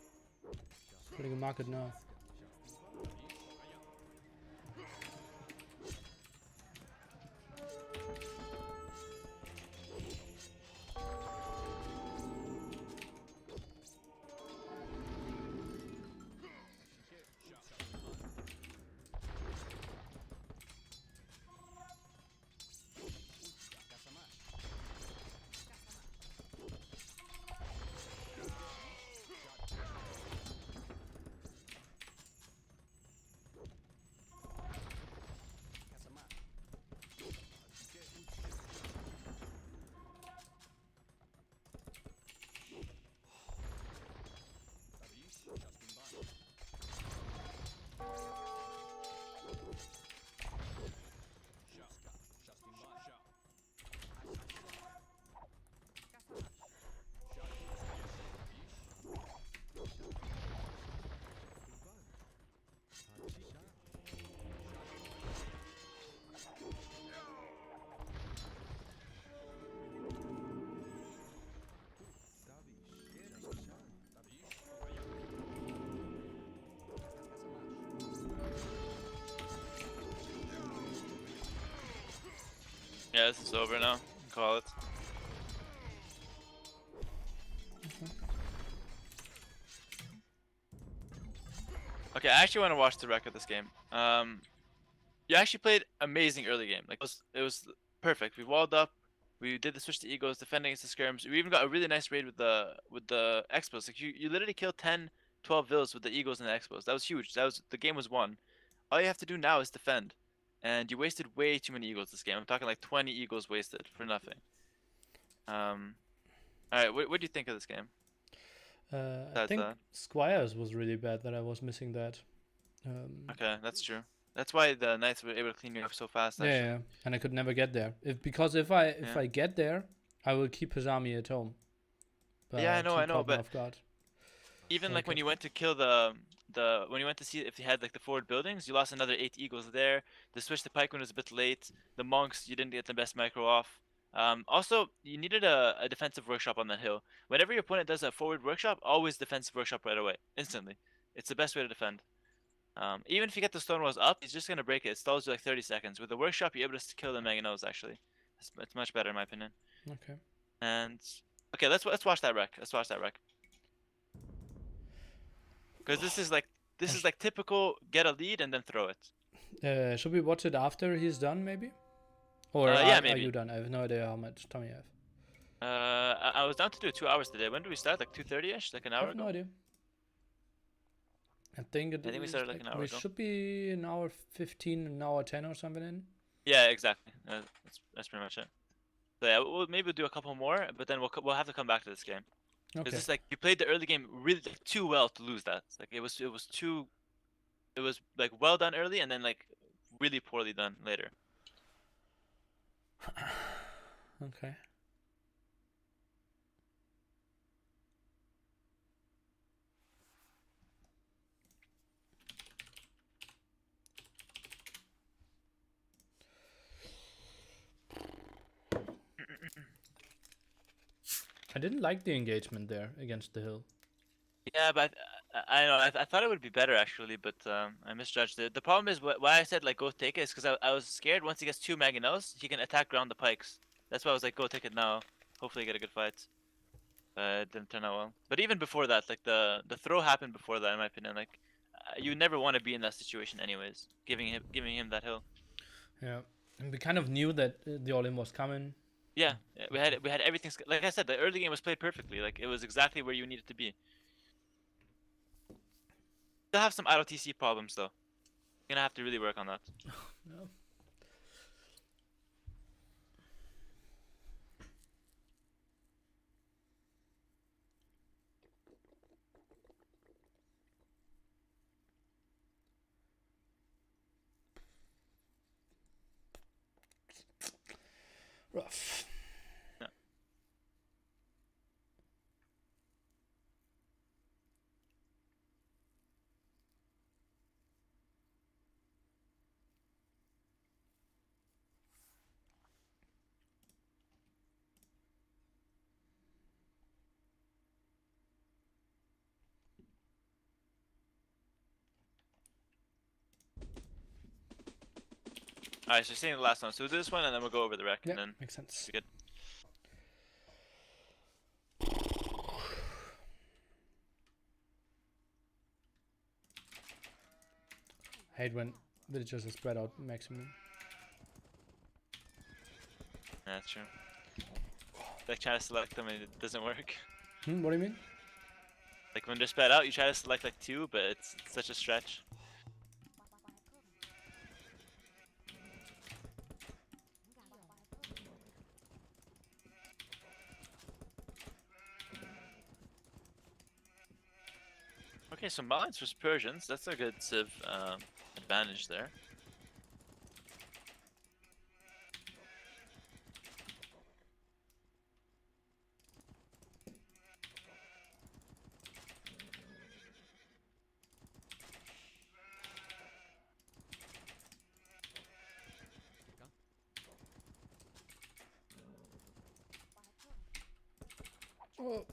Putting a market now. Yeah, this is over now. Call it. Okay, I actually want to watch the rec of this game. You actually played amazing early game. Like it was perfect. We walled up. We did the switch to egos, defending against the skirms. We even got a really nice raid with the expos. Like you literally killed 10, 12 vills with the egos and the expos. That was huge. The game was won. All you have to do now is defend. And you wasted way too many egos this game. I'm talking like 20 egos wasted for nothing. All right, what do you think of this game? I Besides think that, Squires was really bad that I was missing that. okay, that's true. That's why the knights were able to clean you up so fast, Yeah, actually. yeah, and I could never get there. Because if Yeah. I get there, I will keep his army at home. Yeah, But I he know, caught me but off guard. even So I like when kept. you went to kill the when you went to see if they had like the forward buildings, you lost another 8 eagles there. The switch to pikemen was a bit late. The monks, you didn't get the best micro off. Also, you needed a defensive workshop on that hill. Whenever your opponent does a forward workshop, always defensive workshop right away, instantly. It's the best way to defend. Even if you get the stone walls up, he's just gonna break it. It stalls you like 30 seconds. With the workshop, you're able to kill the Manganos actually. It's much better in my opinion. Okay. And okay, let's watch that wreck. Let's watch that wreck. Because this is like typical get a lead and then throw it. Should we watch it after he's done, maybe? Or Yeah, are you maybe. done? I have no idea how much time you have. I was down to do 2 hours today. When did we start? Like 2:30ish, like an I hour have no ago. idea. I think it I think we is started like like an hour we ago. should be an hour 15, an hour 10 or something in. Yeah, exactly. That's pretty much it. So yeah, maybe we'll do a couple more, but then we'll have to come back to this game because Okay. this like you played the early game really like, too well to lose that. Like it was like well done early and then like really poorly done later. Okay. I didn't like the engagement there against the hill. Yeah, but I know I thought it would be better actually, but I misjudged it. The problem is why I said like go take it is because I was scared once he gets 2 Mangonels, he can attack ground the pikes. That's why I was like go take it now. Hopefully get a good fight. It didn't turn out well. But even before that, like the throw happened before that in my opinion. Like you never want to be in that situation anyways. Giving him that hill. Yeah. And we kind of knew that the all-in was coming. Yeah, we had everything. Like I said, the early game was played perfectly. Like it was exactly where you needed to be. Still have some idle TC problems though. Gonna have to really work on that. No. Rough. Yeah. Alright, so seeing the last one. So we'll do this one and then we'll go over the rec Yeah, and then makes sense. be good. I hate when villagers are spread out maximum. Yeah, that's true. Like trying to select them and it doesn't work. What do you mean? Like when they're spread out, you try to select like 2, but it's such a stretch. Okay, so Malines versus Persians. That's a good civ advantage there. Oh.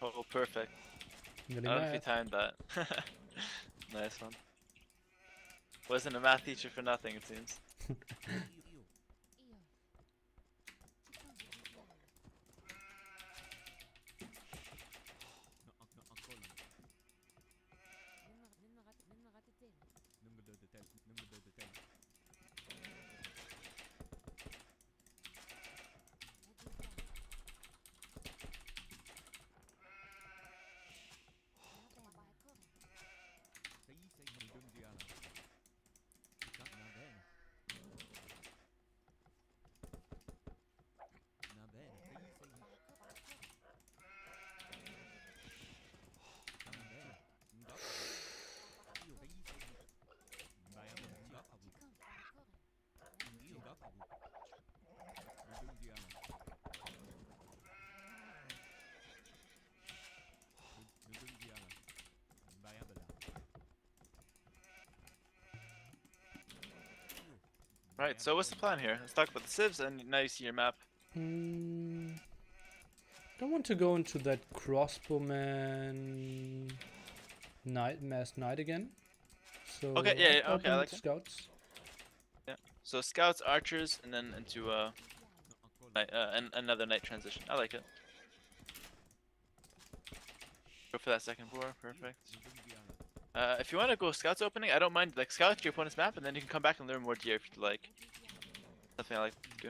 Oh, perfect. I'm I getting don't know if you mad. timed that. Nice one. Wasn't a math teacher for nothing, it seems. Right, so what's the plan here? Let's talk about the civs, and now you see your map. Don't want to go into that crossbowman mass knight again. So Okay, yeah, I'd yeah, okay, I open like it. scouts. Yeah. So scouts, archers, and then into another knight transition. I like it. Go for that second boar, perfect. If you want to go scouts opening, I don't mind. Like scout your opponent's map, and then you can come back and learn more gear if you'd like. Something I like to do.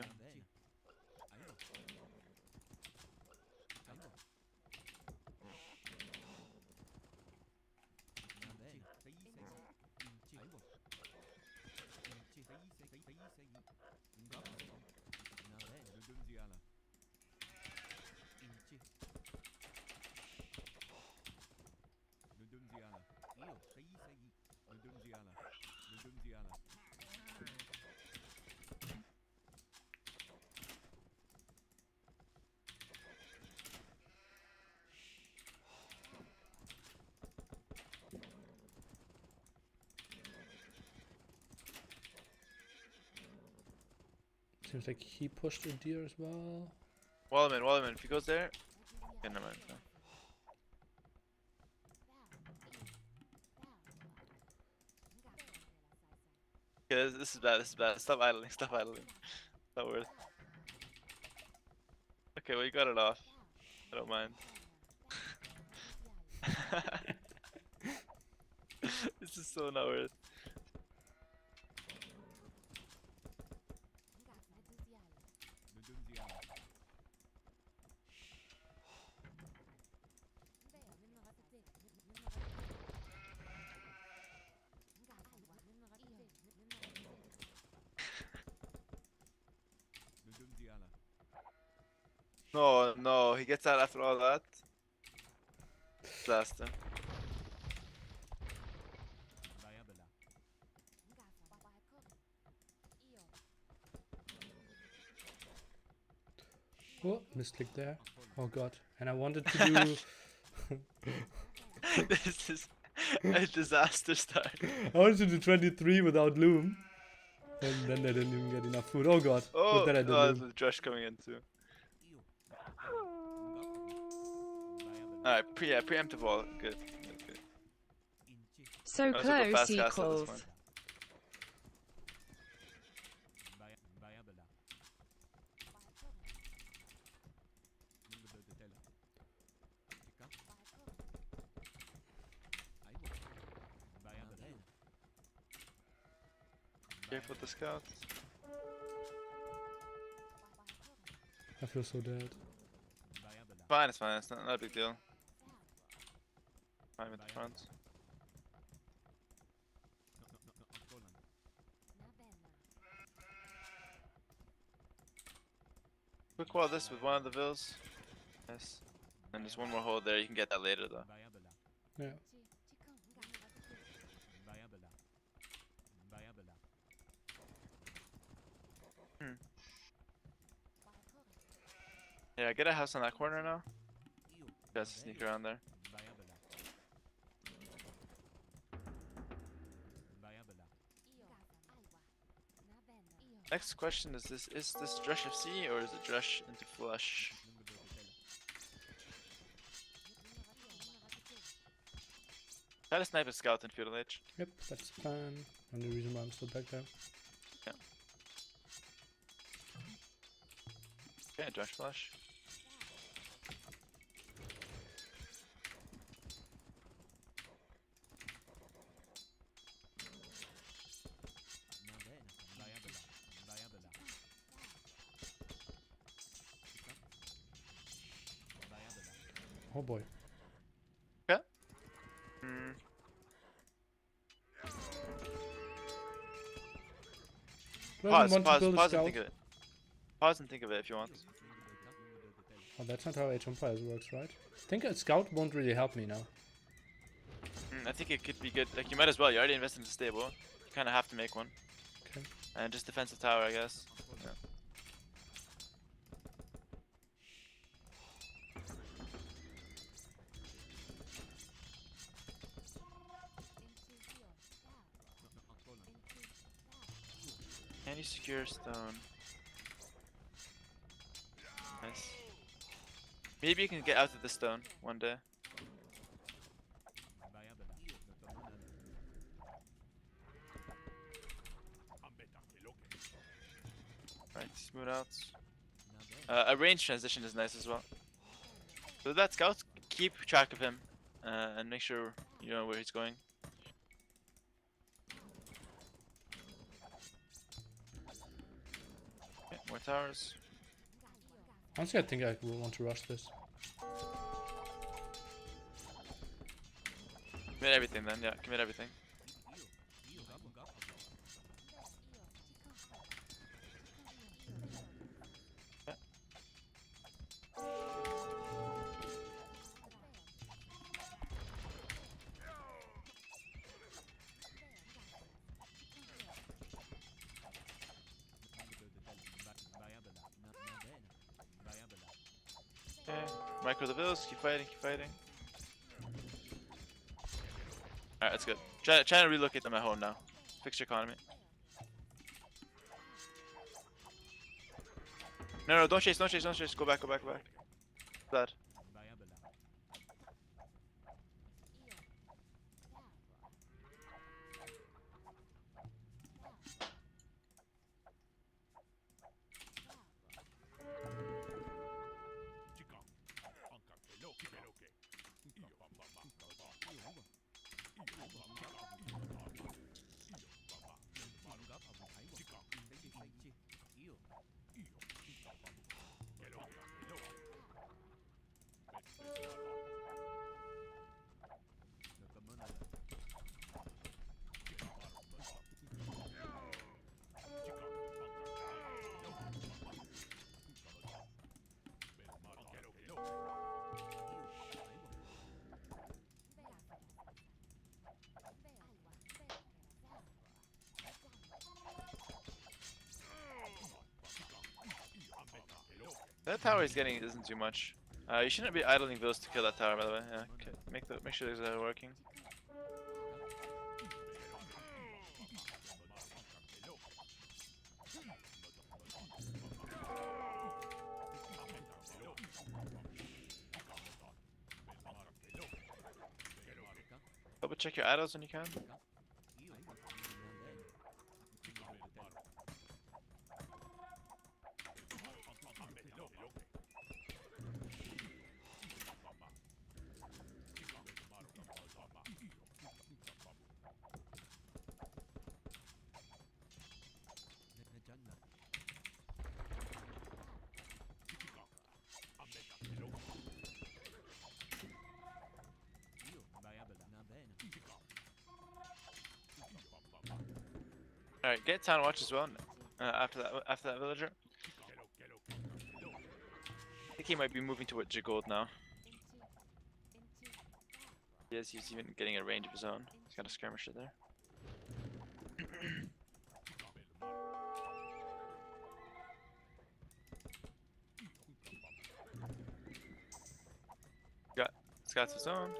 Seems like he pushed a deer as well. Wall him in. If he goes there, okay, never mind. No. Okay, this is bad. This is bad. Stop idling. Stop idling. Not worth. Okay, well you got it off. I don't mind. This is so not worth. No, no, he gets out after all that. Disaster. Oh, misclick there. Oh god. And I wanted to do... This is a disaster start. I wanted to do 23 without loom. And then I didn't even get enough food. Oh god. Oh, But then I did oh, loom. the drush coming in too. Alright, yeah, preemptive wall. Good. Good. So Might as well go close fast cast at this equals. point. Careful with the scouts. I feel so dead. Fine, it's fine. It's not a big deal. Fine with the front. Quick wall this with one of the vills. Yes. And there's one more hole there. You can get that later though. Yeah. Yeah, get a house on that corner now. Just sneak around there. Next question is this Drush FC or is it Drush into Flush? Try to snipe a scout in Feudal Age. Yep, that's the plan. Only reason why I'm still back there. Okay, Dash Flash. Oh boy. Okay. Hmm. Doesn't Pause, want to build a pause and scout. think of it. Pause and think of it if you want. Oh, that's not how Age of Empires works, right? I think a scout won't really help me now. I think it could be good. Like, you might as well. You already invested in the stable. You kind of have to make one. Okay. And just defensive tower, I guess. Yeah. Can you secure stone? Nice. Maybe you can get out of the stone one day. Right, smooth out. A range transition is nice as well. So that scouts, keep track of him and make sure you know where he's going. Okay, more towers. Honestly, I think I will want to rush this. Commit everything then, yeah, commit everything. Yeah. Okay, micro the bills, keep fighting, keep fighting. Alright, that's good. Try to relocate them at home now. Fix your economy. No, don't chase, don't chase, don't chase. Go back, go back, go back. That. That tower he's getting isn't too much. You shouldn't be idling those to kill that tower, by the way. Yeah, okay. Make sure these are working. Double check your idols when you can. Alright, get town watch as well. After that villager. I think he might be moving toward Jagold now. Yes, he's even getting a range of his own. He's got a skirmisher there. Got his own.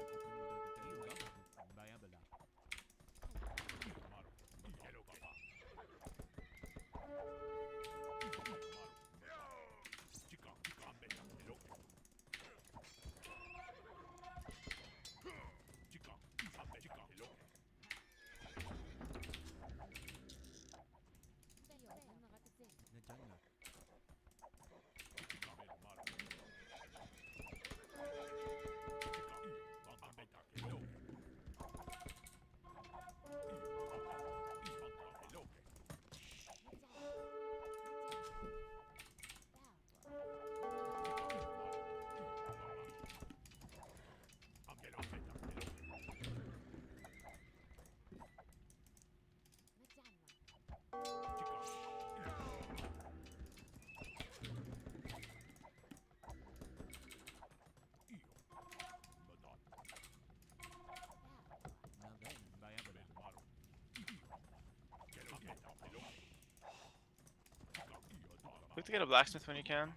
Look to get a blacksmith when you can.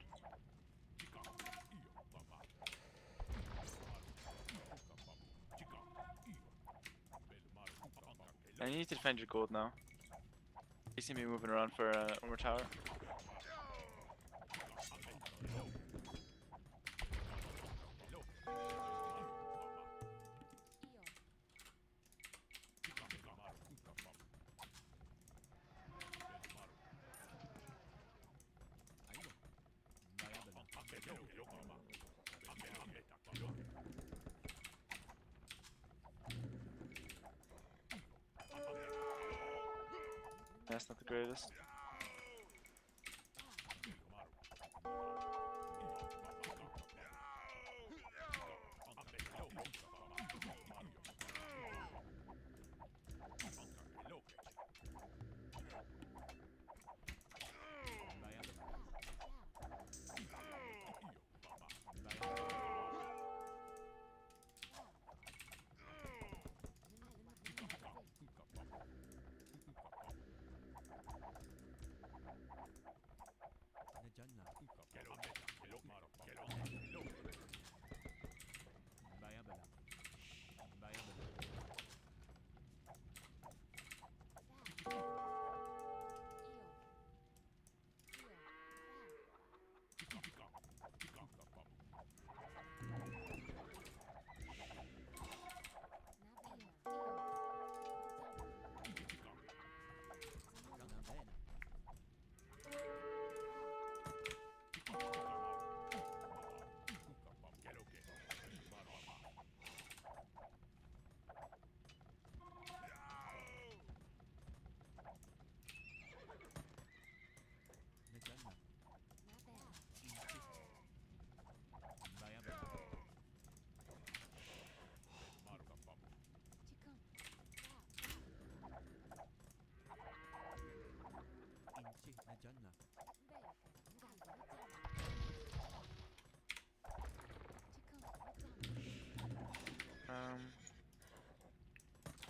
And you need to defend your gold now. You see me moving around for one more tower. That's not the greatest.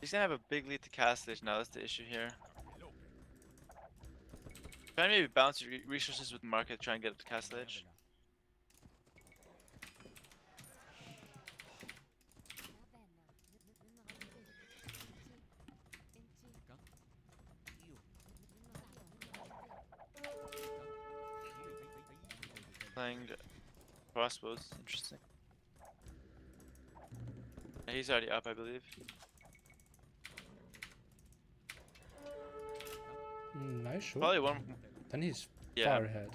He's gonna have a big lead to cast stage now. That's the issue here. Try and maybe balance your resources with the market. Try and get up to cast stage. Playing crossbows, interesting. Yeah, he's already up, I believe. Nice shot. Probably one. Then he's Yeah. far ahead.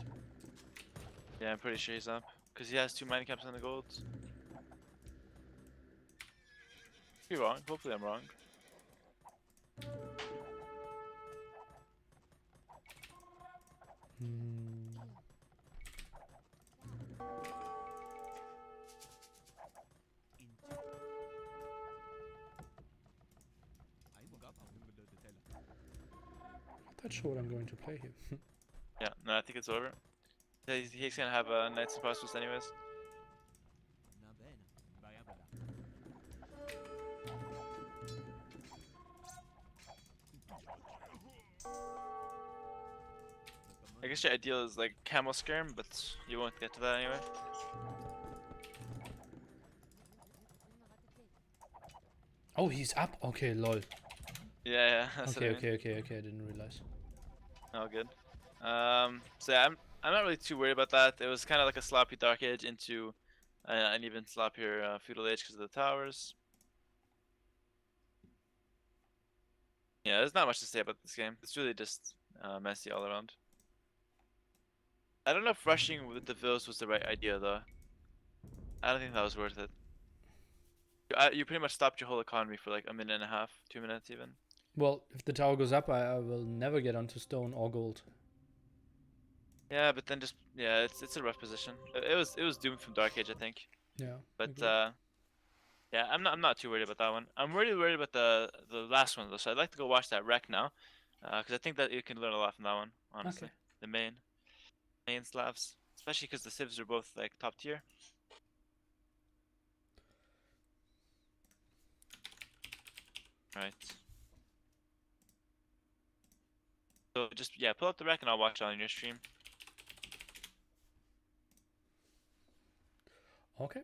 Yeah, I'm pretty sure he's up because he has 2 mining caps on the golds. Could be wrong. Hopefully, I'm wrong. Not sure what I'm going to play here. Yeah, no, I think it's over. Yeah, he's gonna have Knights and Crossbows anyways. I guess your ideal is like Camel Skirm, but you won't get to that anyway. Oh, he's up. Okay, lol. Yeah, that's what I Okay, mean. okay. I didn't realize. Oh, good. So yeah, I'm not really too worried about that. It was kind of like a sloppy Dark Age into an even sloppier Feudal Age because of the towers. Yeah, there's not much to say about this game. It's really just messy all around. I don't know if rushing with the villas was the right idea though. I don't think that was worth it. You pretty much stopped your whole economy for like a minute and a half, 2 minutes even. Well, if the tower goes up, I will never get onto stone or gold. Yeah, but then just it's a rough position. It was doomed from Dark Age, I think. Yeah. But agreed. yeah, I'm not too worried about that one. I'm really worried about the last one though. So I'd like to go watch that wreck now, because I think that you can learn a lot from that one. Honestly, Okay. the main Slavs, especially because the civs are both like top tier. Right. So just pull up the wreck and I'll watch it on your stream. Okay.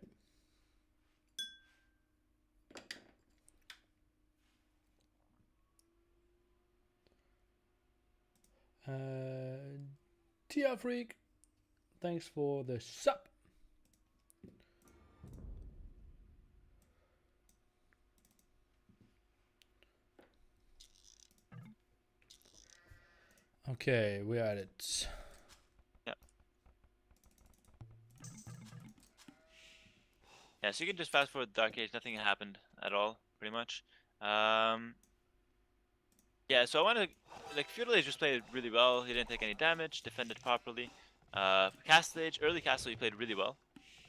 Tia Freak, thanks for the sub. Okay, we're at it. Yeah, so you can just fast forward Dark Age. Nothing happened at all, pretty much. Yeah, so I want to like Feudal Age just played really well. He didn't take any damage, defended properly. Castle Age, early Castle, he played really well,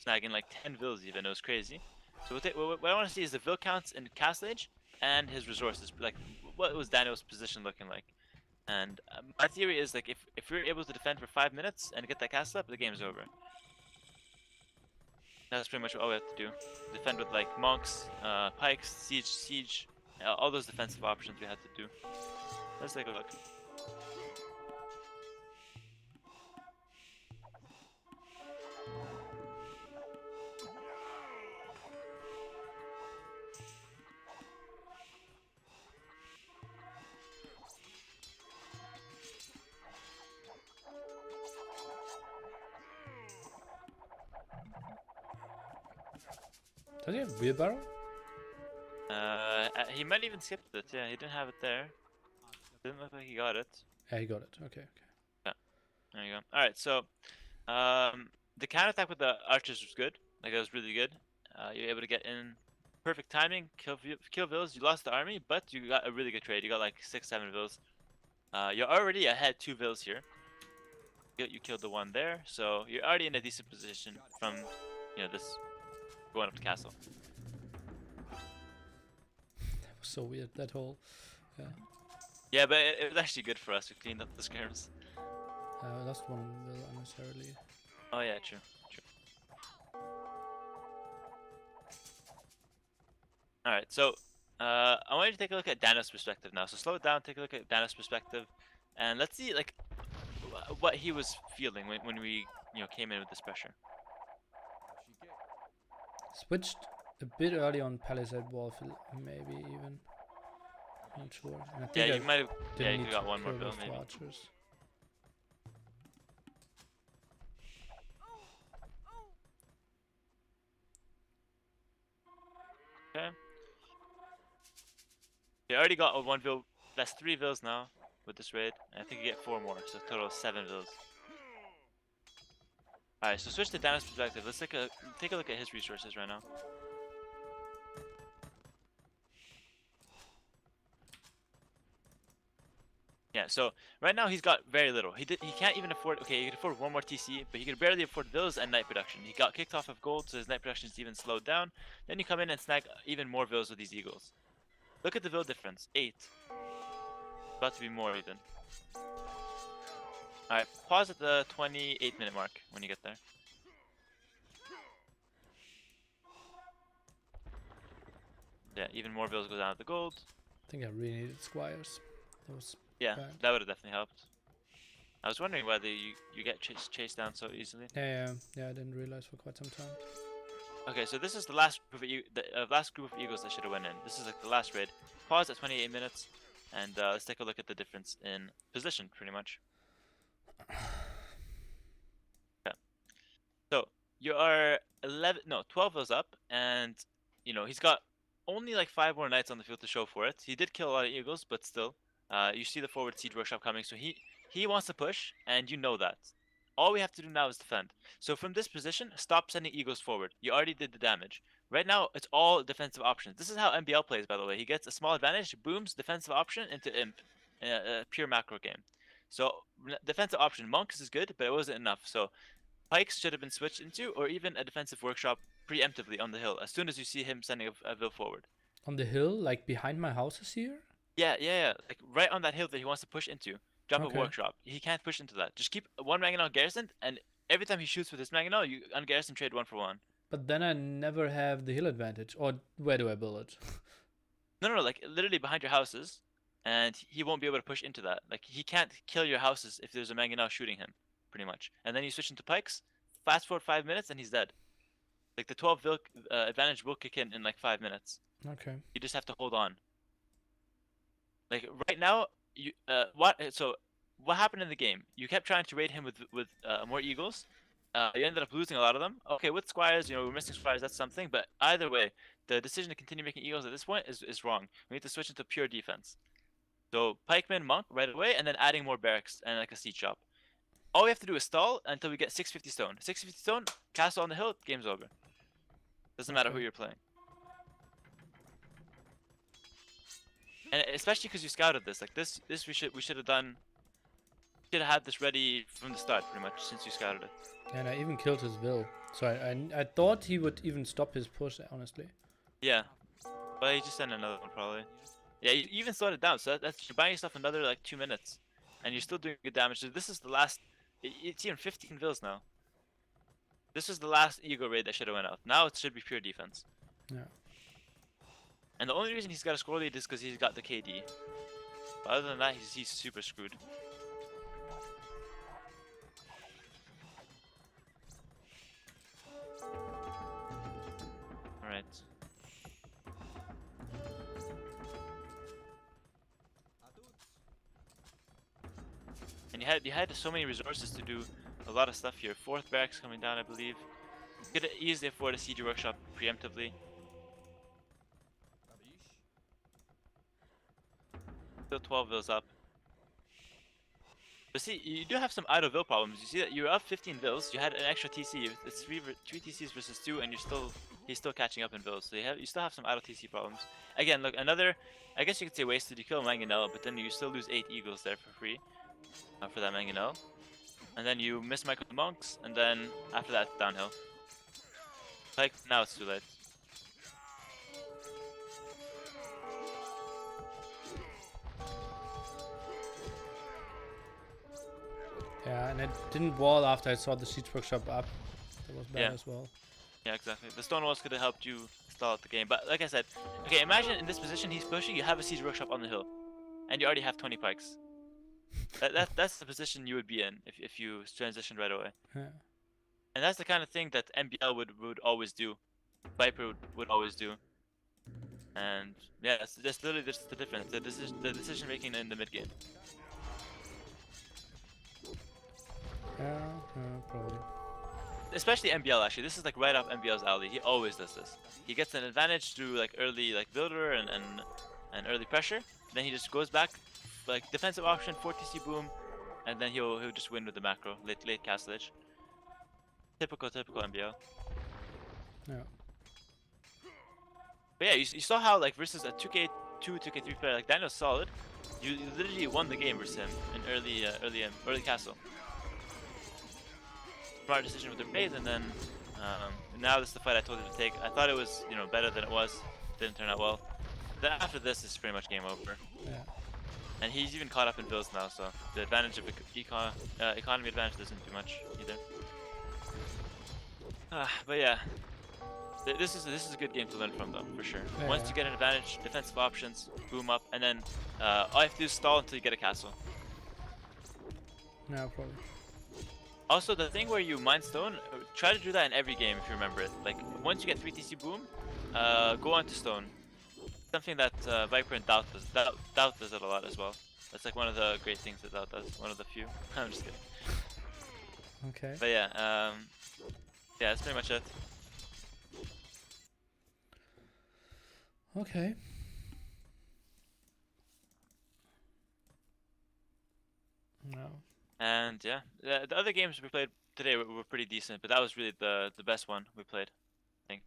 snagging like 10 vills even. It was crazy. So what I want to see is the vill counts in Castle Age and his resources. Like, what was Daniel's position looking like? And my theory is like if you're able to defend for 5 minutes and get that castle up, the game's over. That's pretty much all we have to do. Defend with like monks, pikes, siege, all those defensive options we had to do. Let's take a look. Does he have wheelbarrow? He might even skip it. Yeah, he didn't have it there. Didn't look like he got it. Yeah, he got it. Okay. There you go. All right, so the counterattack with the archers was good. Like, that was really good. You were able to get in perfect timing, kill vills. You lost the army, but you got a really good trade. You got like 6-7 vills. You're already ahead 2 vills here. You killed the one there, so you're already in a decent position from, this going up to castle. That was so weird, that whole... Yeah. Yeah, but it was actually good for us. We cleaned up the skirms. I lost one will unnecessarily. Oh yeah, true. Alright, so I want you to take a look at Dana's perspective now. So slow it down, take a look at Dana's perspective, and let's see like what he was feeling when we came in with this pressure. Switched a bit early on Palisade Wall, maybe even. Not sure. And I think Yeah, I you might have. Yeah, didn't you need could got to one more kill bill those maybe. archers. Okay. You already got one bill. That's 3 vills now with this raid. And I think you get 4 more, so a total of 7 vills. Alright, so switch to Dana's perspective. Let's take a look at his resources right now. Yeah, so right now he's got very little. He can't even afford. Okay, he can afford 1 more TC, but he can barely afford vills and night production. He got kicked off of gold, so his night production is even slowed down. Then you come in and snag even more vills with these eagles. Look at the vill difference, 8. About to be more even. Alright, pause at the 28-minute mark when you get there. Yeah, even more vills go down to the gold. I think I really needed squires. That was Yeah, bad. that would have definitely helped. I was wondering whether you get chased down so easily. Yeah, I didn't realize for quite some time. Okay, so this is the last group of last group of eagles that should have went in. This is like the last raid. Pause at 28 minutes, and let's take a look at the difference in position, pretty much. Okay. So you are 12 vills up, and he's got only like 5 more knights on the field to show for it. He did kill a lot of eagles, but still, you see the forward siege workshop coming, so he wants to push, and you know that. All we have to do now is defend. So from this position, stop sending eagles forward. You already did the damage. Right now, it's all defensive options. This is how MBL plays, by the way. He gets a small advantage, booms defensive option into imp, a pure macro game. So defensive option, monks is good, but it wasn't enough. So pikes should have been switched into, or even a defensive workshop preemptively on the hill as soon as you see him sending a vil forward. On the hill, like behind my houses here? Yeah. Like right on that hill that he wants to push into. Drop Okay. a workshop. He can't push into that. Just keep 1 Mangonel garrisoned, and every time he shoots with his Mangonel, you ungarrison trade 1 for 1. But then I never have the hill advantage. Or where do I build it? No, like literally behind your houses, and he won't be able to push into that. Like he can't kill your houses if there's a Mangonel shooting him, pretty much. And then you switch into pikes, fast forward 5 minutes, and he's dead. Like the 12 vil advantage will kick in like 5 minutes. Okay. You just have to hold on. Like right now, what happened in the game? You kept trying to raid him with more eagles. You ended up losing a lot of them. Okay, with squires, we're missing squires. That's something. But either way, the decision to continue making eagles at this point is wrong. We need to switch into pure defense. So pikeman, monk right away, and then adding more barracks and like a siege shop. All we have to do is stall until we get 650 stone. 650 stone, castle on the hill, game's over. Doesn't matter who Okay. you're playing. And especially because you scouted this, like this we should have done. Should have had this ready from the start, pretty much, since you scouted it. And I even killed his will. So I thought he would even stop his push, honestly. Yeah, but he just sent another one probably. Yeah, you even slowed it down, so that's you're buying yourself another like 2 minutes, and you're still doing good damage. So this is the last. It's even 15 vills now. This was the last ego raid that should have went out. Now it should be pure defense. Yeah. And the only reason he's got a score lead is because he's got the KD. But other than that, he's super screwed. Alright. And you had so many resources to do a lot of stuff here. 4th barracks coming down, I believe. You could easily afford a siege workshop preemptively. Still 12 vills up. But see, you do have some idle vill problems. You see that you're up 15 vills. You had an extra TC. It's three TCs versus 2, and he's still catching up in vills. So you still have some idle TC problems. Again, look, another. I guess you could say wasted. You kill Mangonel, but then you still lose 8 eagles there for free for that Mangonel. And then you miss Michael the monks, and then after that downhill. Like now it's too late. Yeah, and I didn't wall after I saw the siege workshop up. That was bad Yeah. as well. Yeah, exactly. The stone walls could have helped you stall out the game. But like I said, okay, imagine in this position he's pushing, you have a siege workshop on the hill. And you already have 20 pikes. That's the position you would be in if you transitioned right away. Yeah. And that's the kind of thing that MBL would always do. Viper would always do. And yeah, that's literally just the difference. The decision making in the mid game. Yeah, probably. Especially MBL actually. This is like right up MBL's alley. He always does this. He gets an advantage through like early like builder and early pressure. Then he just goes back, like defensive option, 4TC boom, and then he'll just win with the macro, late castlage. Typical MBL. Yeah. But yeah, you saw how like versus a 2K2, 2K3 player like Daniel's solid. You literally won the game versus him in early castle. Smart decision with the raid, and then now this is the fight I told you to take. I thought it was better than it was. Didn't turn out well. Then after this is pretty much game over. Yeah. And he's even caught up in bills now, so the advantage of economy advantage doesn't do much either. But yeah, this is a good game to learn from though, for sure. Yeah. Once you get an advantage, defensive options, boom up, and then all you have to do is stall until you get a castle. Yeah, probably. Also, the thing where you mine stone, try to do that in every game if you remember it. Like once you get 3TC boom, go on to stone. Something that Viper and Doubt does. Doubt does it a lot as well. That's like one of the great things that Doubt does. One of the few. I'm just kidding. Okay. But yeah, yeah, that's pretty much it. Okay. No. And yeah, the other games we played today were pretty decent, but that was really the best one we played, I think.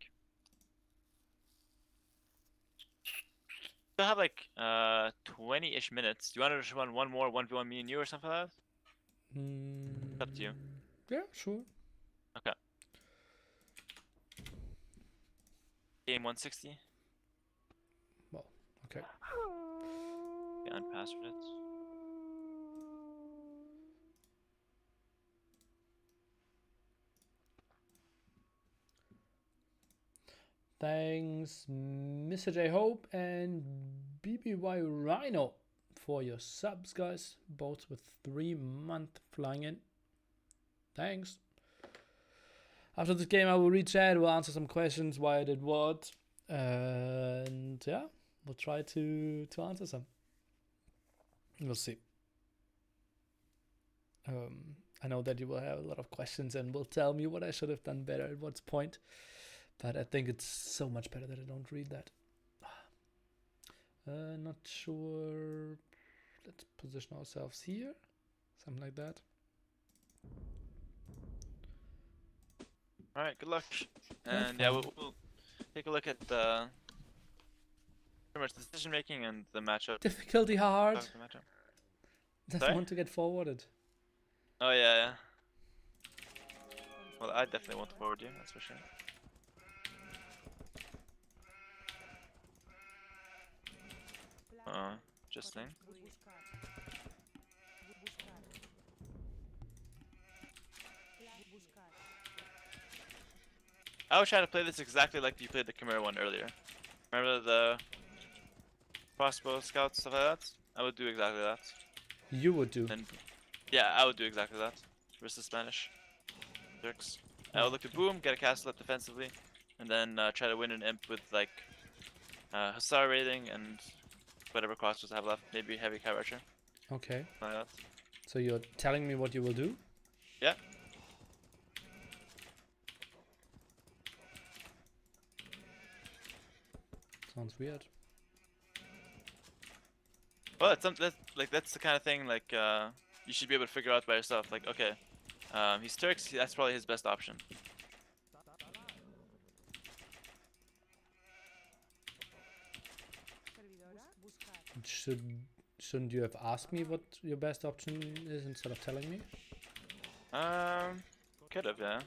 Still have like 20-ish minutes. Do you want to just run one more 1v1 me and you or something like that? It's up to you. Yeah, sure. Okay. Game 160. Well, okay. Yeah, unpassword it. Thanks, Mr. J Hope and BBY Rhino for your subs, guys. Both with 3 months flying in. Thanks. After this game, I will read chat, we'll answer some questions, why I did what, and yeah, we'll try to answer some. We'll see. I know that you will have a lot of questions and will tell me what I should have done better at what point, but I think it's so much better that I don't read that. Not sure. Let's position ourselves here, something like that. All right, good luck. Have And yeah, fun. we'll take a look at the pretty much decision making and the matchup. Difficulty hard. Talk the matchup. Doesn't Sorry? want to get forwarded. Oh yeah. Well, I definitely won't forward you, that's for sure. Just saying. I would try to play this exactly like you played the Chimera one earlier. Remember the crossbow scouts, stuff like that? I would do exactly that. You would do. And yeah, I would do exactly that versus Spanish Turks. I would look to boom, get a castle up defensively, and then try to win an imp with like Hussar raiding and whatever crossbows I have left, maybe heavy Kai Archer. Okay. Like that. So you're telling me what you will do? Yeah. Sounds weird. Well, that's the kind of thing like you should be able to figure out by yourself. Like, okay, he's Turks, that's probably his best option. Shouldn't you have asked me what your best option is instead of telling me? Could have, yeah.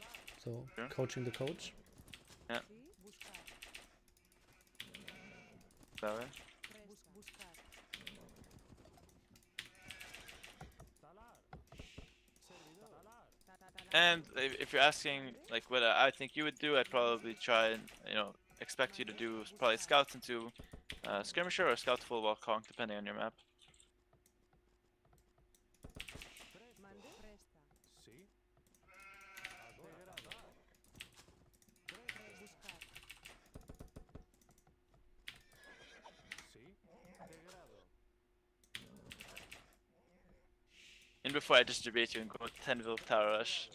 So Sure. coaching the coach. Yeah. That way. And if you're asking like what I think you would do, I'd probably try and expect you to do probably scouts into skirmisher or scout full wall conk, depending on your map. And before I distribute you and go 10 Vil Tower Rush,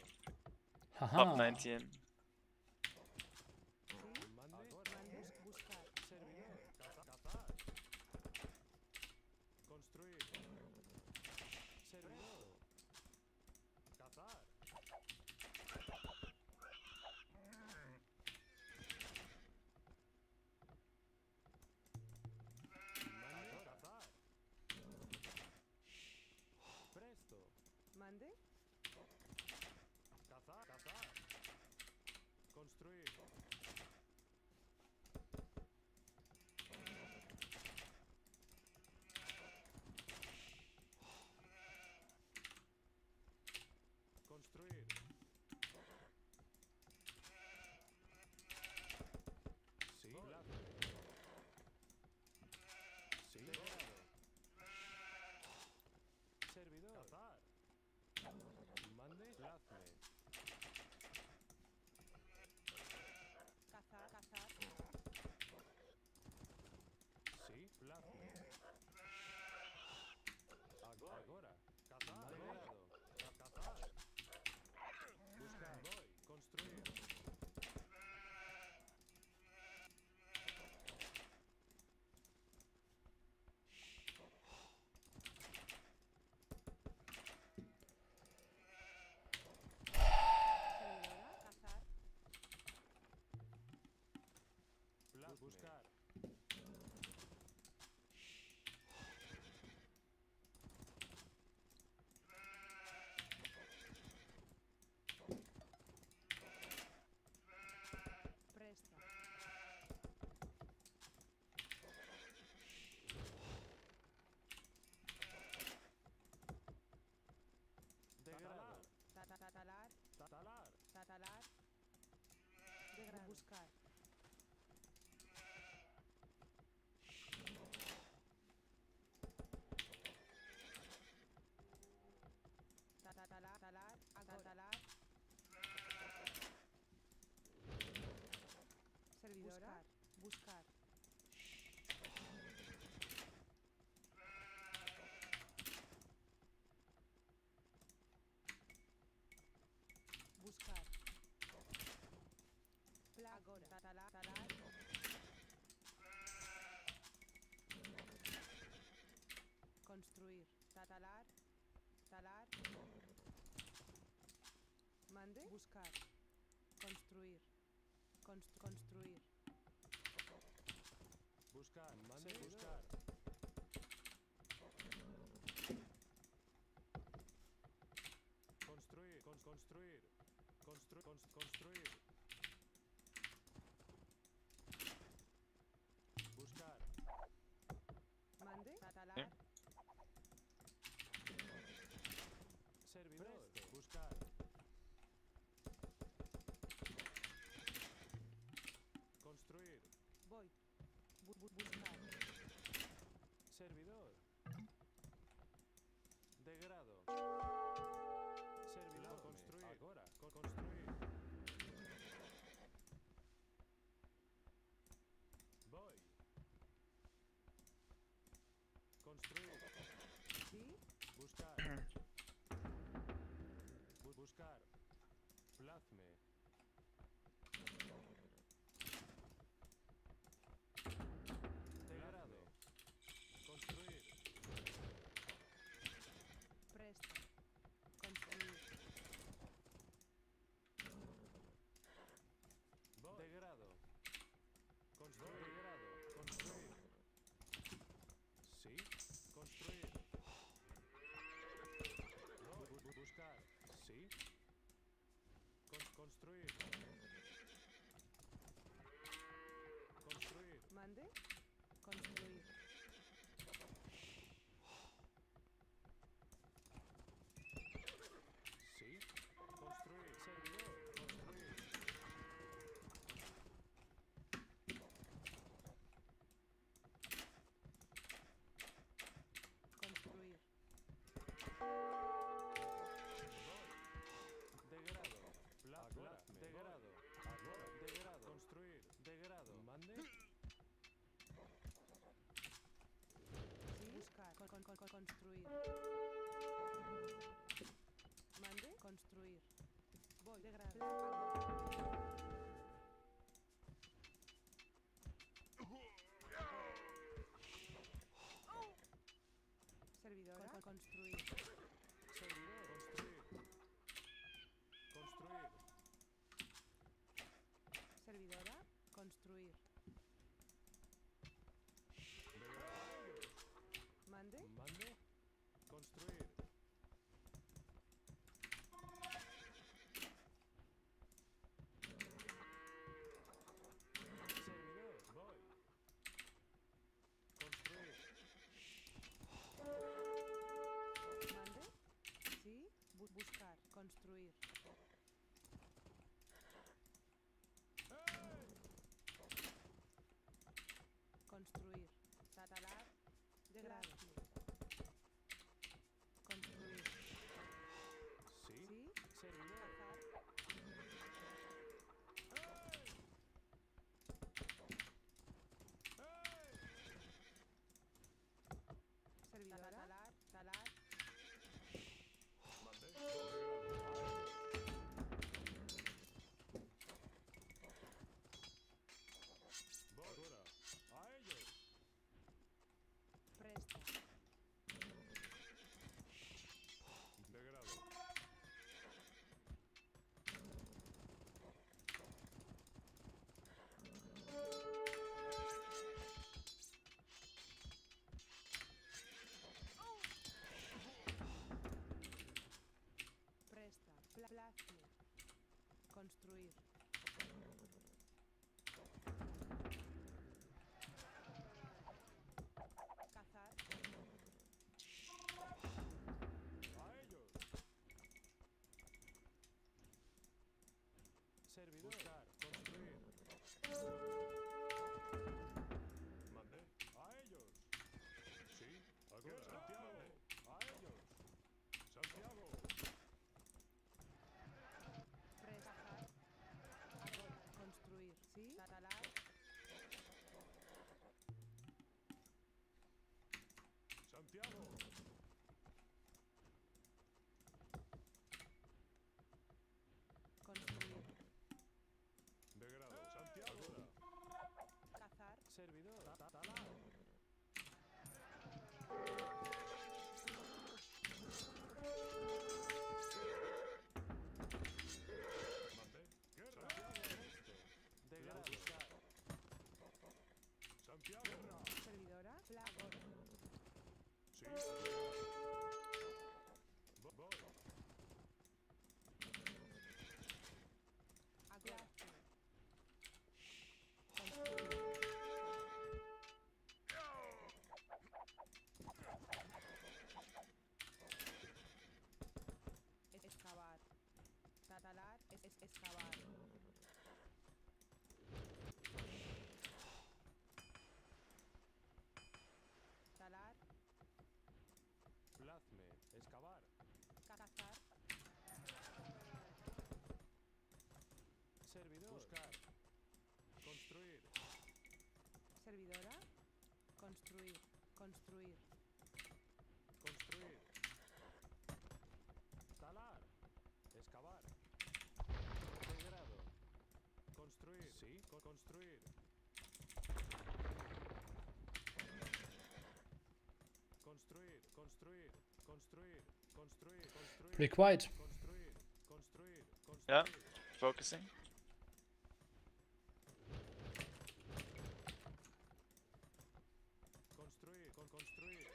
Haha. top 19. Agora. Talar. Construir. Talar. Mande. Buscar. Construir. Construir. Buscar, mande, buscar. Construir, construir. Construir. Buscar. Mande. Talar. Servidor. Buscar. Construir. Voy. Buscar. Servidor. Degrado. Servidor. Construir. Agora. Construir. Voy. Construir. Sí. Buscar. Buscar. Plazme. Degrado. Construir. Presta. Construir. Degrado. Construir. Degrado. Construir. Sí. Construir. Buscar. Sí. Construir. Construir. Mande. Construir. Sí. Construir. Servidor. Construir. Construir. Degrado. Agora. Degrado. Agora. Degrado. Construir. Degrado. Mande. Sí. Buscar. Construir. Mande. Construir. Voy. Degrado. Servidora. Construir. Servidor. Construir. Construir. Servidora. Construir. Degrado. Mande. Mande. Construir. Servidor. Voy. Construir. Mande. Sí. Buscar. Construir. Construir. Talar. Degrado. Construir. Sí. Sí. Servidor. Cazar. Servidora. Talar. Ahora. A ellos. Presta. Degrado. Presta. Plazme. Construir. Cazar. A ellos. Servidor. Buscar. Construir. Mande. A ellos. Sí. Agora. Santiago. A ellos. Santiago. Presta. Agora. Construir. Sí. Talar. Santiago. Construir. Degrado. Santiago. Construir. Construir. Talar. Excavar. Degrado. Construir. Sí. Construir. Construir. Construir. Construir. Construir. Construir. Pretty quiet. Construir. Construir. Construir. Yeah. Focusing. Construir. Construir.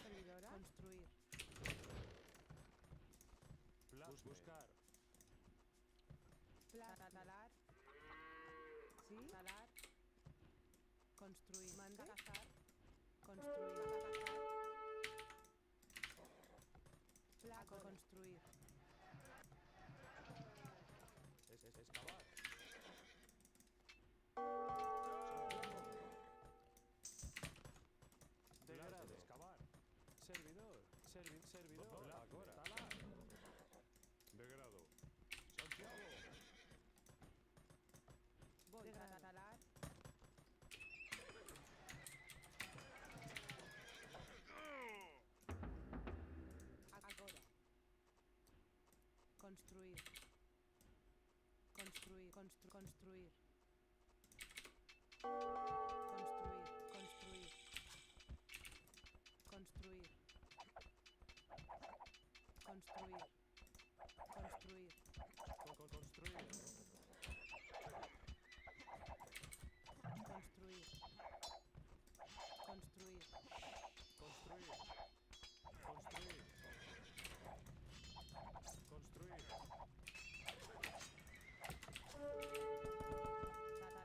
Servidora. Construir. Buscar. Talar. Sí. Talar. Construir. Mande. Cazar. Construir. Placo. Construir. Excavar. Degrado. Excavar. Servidor. Servidor. Agora. Talar. Degrado. Santiago. Voy. Talar. Agora. Construir. Construir. Construir. Construir. Construir. Construir. Construir. Construir. Construir. Construir. Construir. Construir. Construir. Construir.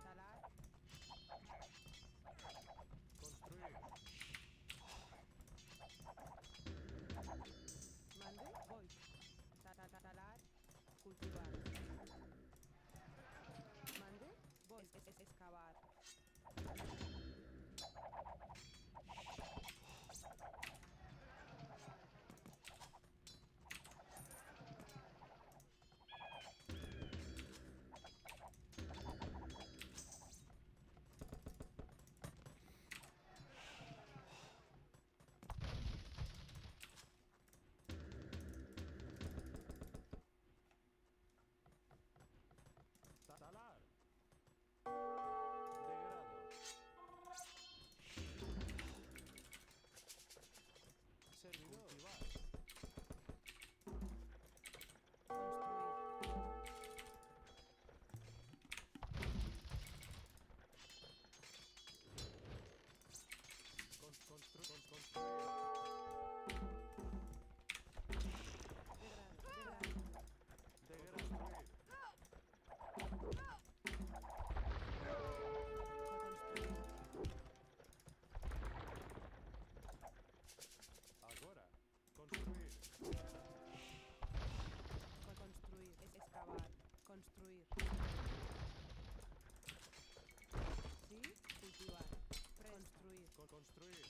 Talar. Construir. Mande. Voy. Talar. Cultivar. Mande. Voy. Excavar. Talar. Degrado. Servidor. Cultivar. Construir. Construir. Degrado. Agora. Construir. Construir. Excavar. Construir. Sí. Cultivar. Construir. Construir.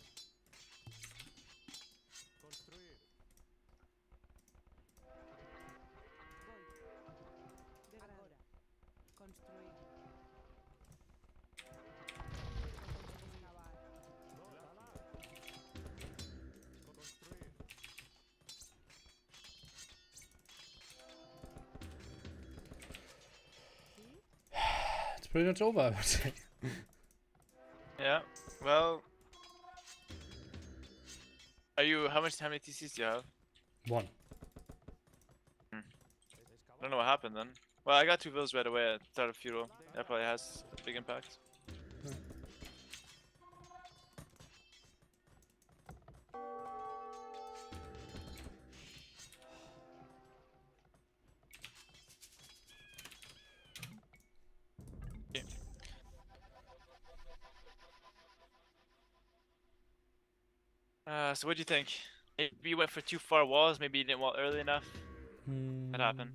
Construir. Voy. Agora. Construir. Excavar. Talar. Construir. Sí. It's pretty much over, I would say. Yeah. Well. Are you? How many TCs do you have? One. I don't know what happened then. Well, I got 2 vills right away at start of feudal. That probably has a big impact. Okay. So what do you think? Maybe you went for too far walls. Maybe you didn't wall early enough. That happened.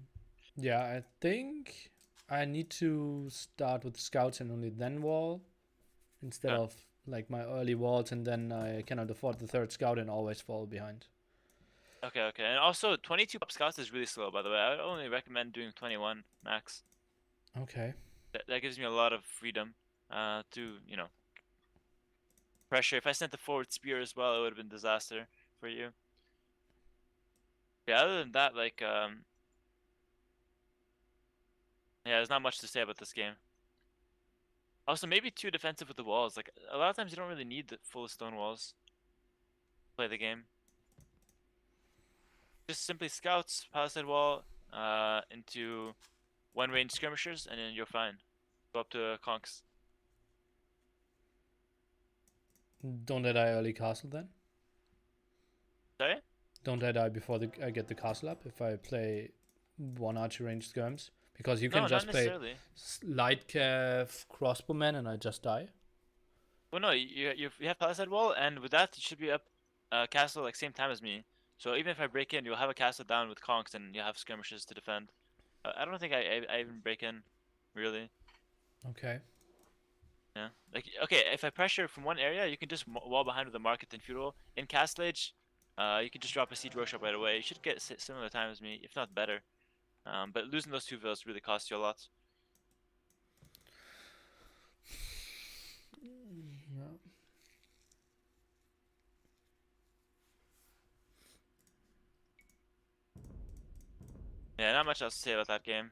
Yeah, I think I need to start with scouts and only then wall, instead Yeah. of like my early walls and then I cannot afford the third scout and always fall behind. Okay, okay. And also, 22 pop scouts is really slow, by the way. I would only recommend doing 21 max. Okay. That gives me a lot of freedom to, you know, pressure. If I sent the forward spear as well, it would have been disaster for you. Yeah, other than that, like, yeah, there's not much to say about this game. Also, maybe too defensive with the walls. Like, a lot of times you don't really need the full stone walls to play the game. Just simply scouts, palisade wall, into one range skirmishers, and then you're fine. Go up to conks. Don't I die early castle then? Sorry? Don't I die before I get the castle up if I play one archer range skirms? Because you can No, just not play necessarily. light cav crossbowman and I just die. Well, no, you have palisade wall, and with that you should be up castle like same time as me. So even if I break in, you'll have a castle down with conks, and you'll have skirmishers to defend. I don't think I even break in, really. Okay. Yeah. Like, okay, if I pressure from one area, you can just wall behind with the market and feudal. In Castle Age, you can just drop a siege workshop right away. You should get similar time as me, if not better. But losing those 2 villas really costs you a lot. Yeah. Yeah, not much else to say about that game.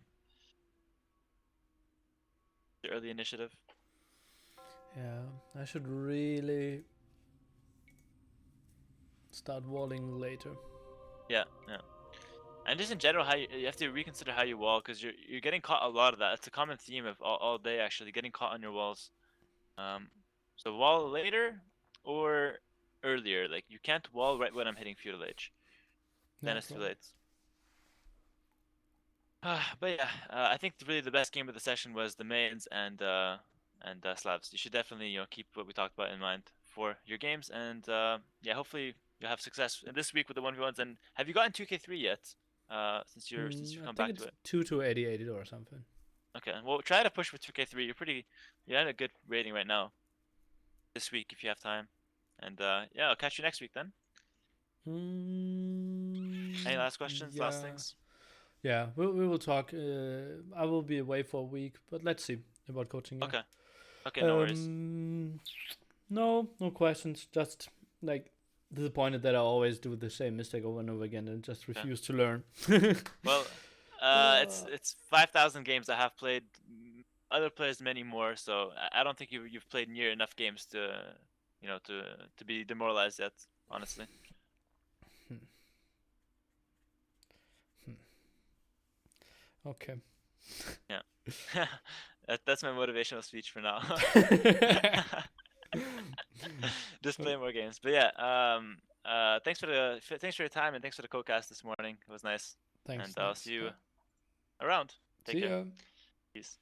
The early initiative. Yeah, I should really start walling later. Yeah, yeah. And just in general, how you have to reconsider how you wall, because you're getting caught a lot of that. It's a common theme of all day, actually, getting caught on your walls. So wall later or earlier. Like, you can't wall right when I'm hitting feudal age. Then Yeah, it's too okay. late. But yeah, I think really the best game of the session was the mains and Slavs. You should definitely keep what we talked about in mind for your games, and yeah, hopefully you'll have success in this week with the 1v1s. And have you gotten 2K3 yet? Since you've I come think back it's to it. 2 to 88 or something. Okay, well, try to push for 2K3. You're at a good rating right now. This week if you have time, and yeah, I'll catch you next week then. Any last questions? Yeah. Last things? Yeah, we will talk. I will be away for a week, but let's see about coaching. Yeah. Okay. Okay, no worries. No questions. Just like disappointed that I always do the same mistake over and over again and just refuse to learn. Well, it's 5,000 games I have played. Other players many more, so I don't think you've played near enough games to to be demoralized yet. Honestly. Okay. Yeah. That's my motivational speech for now. Just play more games. But yeah, thanks for your time, and thanks for the co-cast this morning. It was nice. Thanks. And I'll see you around. Take See care. ya. Peace.